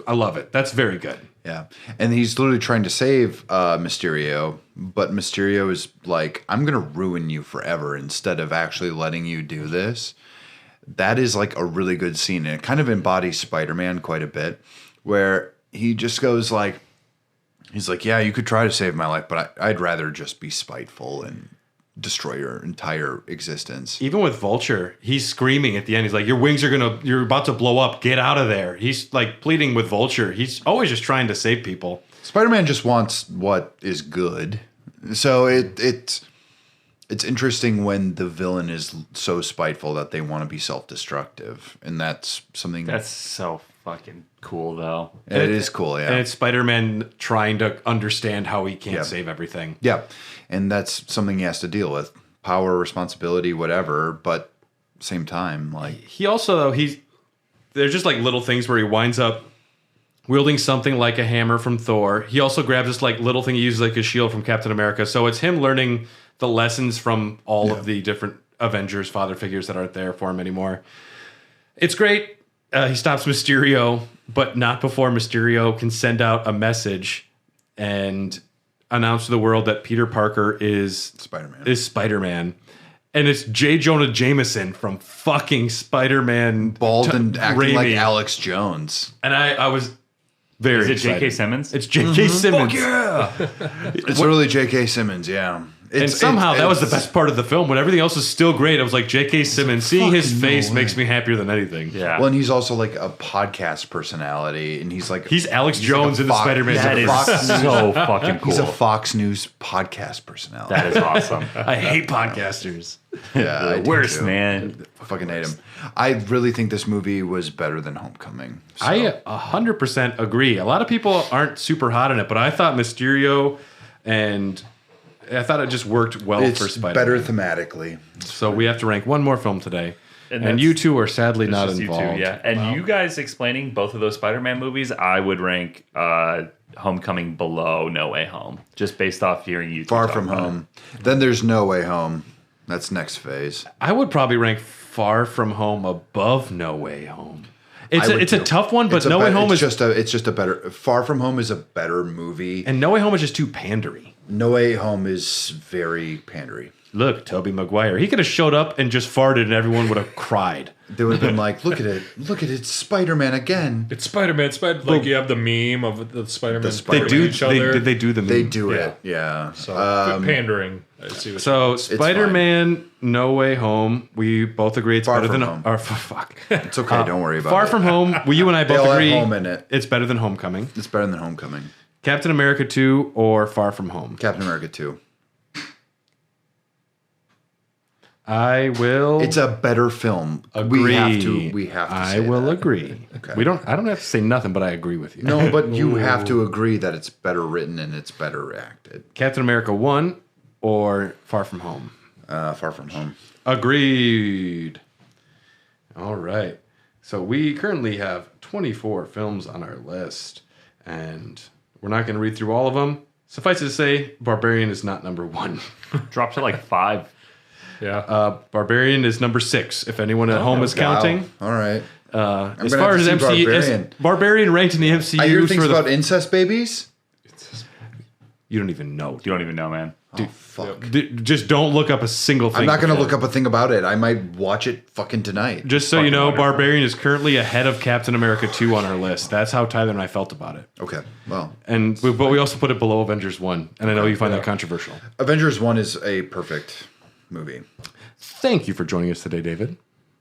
Speaker 1: I love it. That's very good.
Speaker 3: Yeah. And he's literally trying to save Mysterio, but Mysterio is like, I'm gonna ruin you forever instead of actually letting you do this. That is like a really good scene, and it kind of embodies Spider-Man quite a bit, where he just goes like, he's like, yeah, you could try to save my life, but I'd rather just be spiteful and destroy your entire existence.
Speaker 1: Even with Vulture, he's screaming at the end. He's like, you're about to blow up. Get out of there. He's like pleading with Vulture. He's always just trying to save people.
Speaker 3: Spider-Man just wants what is good. So it's interesting when the villain is so spiteful that they want to be self-destructive, and that's something
Speaker 4: That's so fucking cool, though.
Speaker 3: it is cool. Yeah,
Speaker 1: And it's Spider-Man trying to understand how he can't
Speaker 3: Yeah.
Speaker 1: save everything.
Speaker 3: yeah, and that's something he has to deal with: power, responsibility, whatever. But same time, like
Speaker 1: He also, though, there's just like little things where he winds up wielding something like a hammer from Thor. He also grabs this like little thing he uses like a shield from Captain America. So it's him learning the lessons from all of the different Avengers father figures that aren't there for him anymore. It's great. He stops Mysterio, but not before Mysterio can send out a message and announce to the world that Peter Parker is Spider-Man. And it's J. Jonah Jameson from fucking Spider-Man.
Speaker 3: bald and acting like
Speaker 1: Raimi.
Speaker 3: Alex Jones.
Speaker 1: And I was very
Speaker 4: Is it
Speaker 1: excited.
Speaker 4: J.K. Simmons?
Speaker 1: It's J.K. Simmons.
Speaker 3: It's literally J.K. Simmons. Yeah,
Speaker 1: And somehow that was the best part of the film. When everything else was still great, I was like, J.K. Simmons, seeing his
Speaker 3: fucking
Speaker 1: face
Speaker 3: no way.
Speaker 1: makes me happier than anything.
Speaker 4: Yeah.
Speaker 3: Well, and he's also like a podcast personality, and he's
Speaker 1: Alex Jones in the
Speaker 3: Fox-
Speaker 1: Spider-Man.
Speaker 4: that is
Speaker 3: Fox News-
Speaker 4: so fucking cool.
Speaker 3: He's a Fox News podcast personality.
Speaker 4: That is awesome.
Speaker 1: I hate podcasters.
Speaker 3: Yeah, I do
Speaker 4: Worst,
Speaker 3: too.
Speaker 4: man.
Speaker 3: I fucking hate him. I really think this movie was better than Homecoming. So.
Speaker 1: I 100% agree. A lot of people aren't super hot on it, but I thought Mysterio and I thought it just worked well
Speaker 3: It's
Speaker 1: for Spider-Man.
Speaker 3: better thematically.
Speaker 1: So we have to rank one more film today. And
Speaker 4: that's-
Speaker 1: you two are sadly
Speaker 4: It's
Speaker 1: not
Speaker 4: just
Speaker 1: involved.
Speaker 4: You two, yeah. And you guys explaining both of those Spider-Man movies, I would rank Homecoming below No Way Home, just based off hearing you two
Speaker 3: Far
Speaker 4: talk
Speaker 3: From
Speaker 4: about it.
Speaker 3: Home. Then there's No Way Home. That's next phase.
Speaker 1: I would probably rank Far From Home above No Way Home. It's
Speaker 3: I would
Speaker 1: a
Speaker 3: too.
Speaker 1: tough one, but
Speaker 3: It's a
Speaker 1: No Way
Speaker 3: be-
Speaker 1: Home
Speaker 3: it's
Speaker 1: is
Speaker 3: just a better. Far From Home is a better movie.
Speaker 1: and No Way Home is just too pandery.
Speaker 3: No Way Home is very pandery.
Speaker 1: Look, Tobey Maguire. He could have showed up and just farted and everyone would have cried.
Speaker 3: They would have been like, "Look at it, Spider-Man again."
Speaker 2: It's Spider-Man. Like you have the meme of the Spider-Man.
Speaker 3: The
Speaker 1: They
Speaker 3: Spider-Man.
Speaker 1: do.
Speaker 2: each other.
Speaker 1: They do the meme.
Speaker 3: They do
Speaker 2: Yeah.
Speaker 3: it, yeah.
Speaker 2: So pandering. I see what
Speaker 1: So Spider-Man, No Way Home. We both agree it's
Speaker 3: Far
Speaker 1: better
Speaker 3: From
Speaker 1: than.
Speaker 3: Home.
Speaker 1: Or fuck.
Speaker 3: It's okay. Don't worry about
Speaker 1: Far
Speaker 3: it.
Speaker 1: From Home. Well, you and I both
Speaker 3: all have
Speaker 1: agree.
Speaker 3: home in it.
Speaker 1: It's better than Homecoming.
Speaker 3: It's better than Homecoming.
Speaker 1: Captain America 2 or Far From Home.
Speaker 3: Captain America 2.
Speaker 1: I will.
Speaker 3: It's a better film.
Speaker 1: agree.
Speaker 3: We have to.
Speaker 1: I
Speaker 3: say
Speaker 1: will
Speaker 3: that.
Speaker 1: agree.
Speaker 3: Okay.
Speaker 1: I don't have to say nothing, but I agree with you.
Speaker 3: No, but you have to agree that it's better written and it's better acted.
Speaker 1: Captain America 1 or Far From Home.
Speaker 3: Far From Home.
Speaker 1: Agreed. All right. So we currently have 24 films on our list, and we're not going to read through all of them. Suffice it to say, Barbarian is not number one.
Speaker 4: Drop to like 5.
Speaker 2: Yeah.
Speaker 1: Barbarian is number 6. If anyone at home is counting.
Speaker 3: Wow. All right.
Speaker 1: As
Speaker 3: gonna
Speaker 1: far
Speaker 3: have
Speaker 1: as
Speaker 3: to see
Speaker 1: MCU,
Speaker 3: Barbarian.
Speaker 1: Barbarian ranked in the MCU
Speaker 3: I hear
Speaker 1: for
Speaker 3: things
Speaker 1: the.
Speaker 3: about incest babies.
Speaker 1: You don't even know.
Speaker 4: You don't even know, man.
Speaker 3: Oh, fuck.
Speaker 1: Just don't look up a single thing.
Speaker 3: I'm not going to
Speaker 1: before.
Speaker 3: look up a thing about it. I might watch it fucking tonight.
Speaker 1: Just so you
Speaker 4: fucking
Speaker 1: know,
Speaker 4: wonderful.
Speaker 1: Barbarian is currently ahead of Captain America 2 on our list. That's how Tyler and I felt about it.
Speaker 3: Okay. Well,
Speaker 1: But we also put it below Avengers 1. And I know you find that controversial.
Speaker 3: Avengers 1 is a perfect movie.
Speaker 1: Thank you for joining us today, David.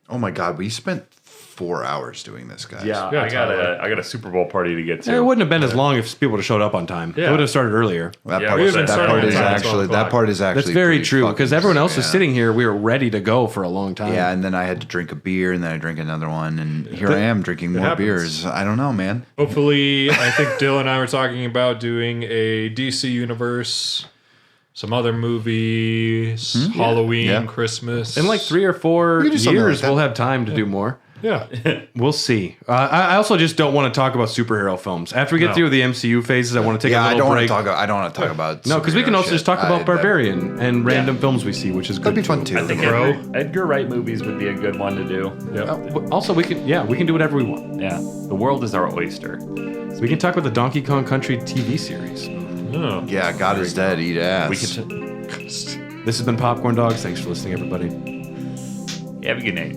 Speaker 3: Oh my God. We spent 4 hours doing this, guys.
Speaker 4: Yeah,
Speaker 2: Yeah,
Speaker 4: I got
Speaker 2: Tyler.
Speaker 4: a Super Bowl party to get to.
Speaker 1: It wouldn't have been as long if people would have showed up on time. It
Speaker 2: Yeah.
Speaker 1: would have started earlier.
Speaker 3: That
Speaker 4: Yeah,
Speaker 3: part,
Speaker 4: we
Speaker 3: is,
Speaker 4: haven't
Speaker 3: that
Speaker 4: started
Speaker 3: part
Speaker 4: on
Speaker 3: is
Speaker 4: time.
Speaker 3: actually
Speaker 2: 12
Speaker 3: that part is actually
Speaker 1: That's very
Speaker 3: pretty
Speaker 1: true
Speaker 3: fucking-
Speaker 1: because everyone else was
Speaker 3: yeah.
Speaker 1: sitting here. We were ready to go for a long time.
Speaker 3: Yeah, and then I had to drink a beer, and then I drank another one, and here I am drinking more
Speaker 2: happens.
Speaker 3: beers. I don't know, man.
Speaker 2: Hopefully, I think Dylan and I were talking about doing a DC universe, some other movies, Halloween,
Speaker 3: Yeah.
Speaker 2: Christmas.
Speaker 1: In like 3 or 4
Speaker 3: We can do something like
Speaker 1: years,
Speaker 3: that.
Speaker 1: we'll have time to do more.
Speaker 2: Yeah.
Speaker 1: We'll see. I also just don't want to talk about superhero films. After we get
Speaker 2: No.
Speaker 1: through the MCU phases, I want to take
Speaker 3: Yeah,
Speaker 1: a
Speaker 3: I
Speaker 1: little
Speaker 3: don't want to
Speaker 1: break.
Speaker 3: talk. I don't want to talk about.
Speaker 1: No, because we can
Speaker 3: superhero
Speaker 1: also
Speaker 3: shit.
Speaker 1: just talk about
Speaker 3: that-
Speaker 1: Barbarian and random films we see, which is good.
Speaker 3: That'd be fun too.
Speaker 4: I think
Speaker 2: Bro.
Speaker 4: Edgar Wright movies would be a good one to do.
Speaker 2: Yep.
Speaker 1: Also, we can do whatever we want.
Speaker 4: Yeah, the world is our oyster.
Speaker 1: We can talk about the Donkey Kong Country TV series.
Speaker 2: Oh.
Speaker 3: Yeah, God is dead. Eat ass.
Speaker 4: We could.
Speaker 1: This has been Popcorn Dogs. Thanks for listening, everybody.
Speaker 4: Have a good night.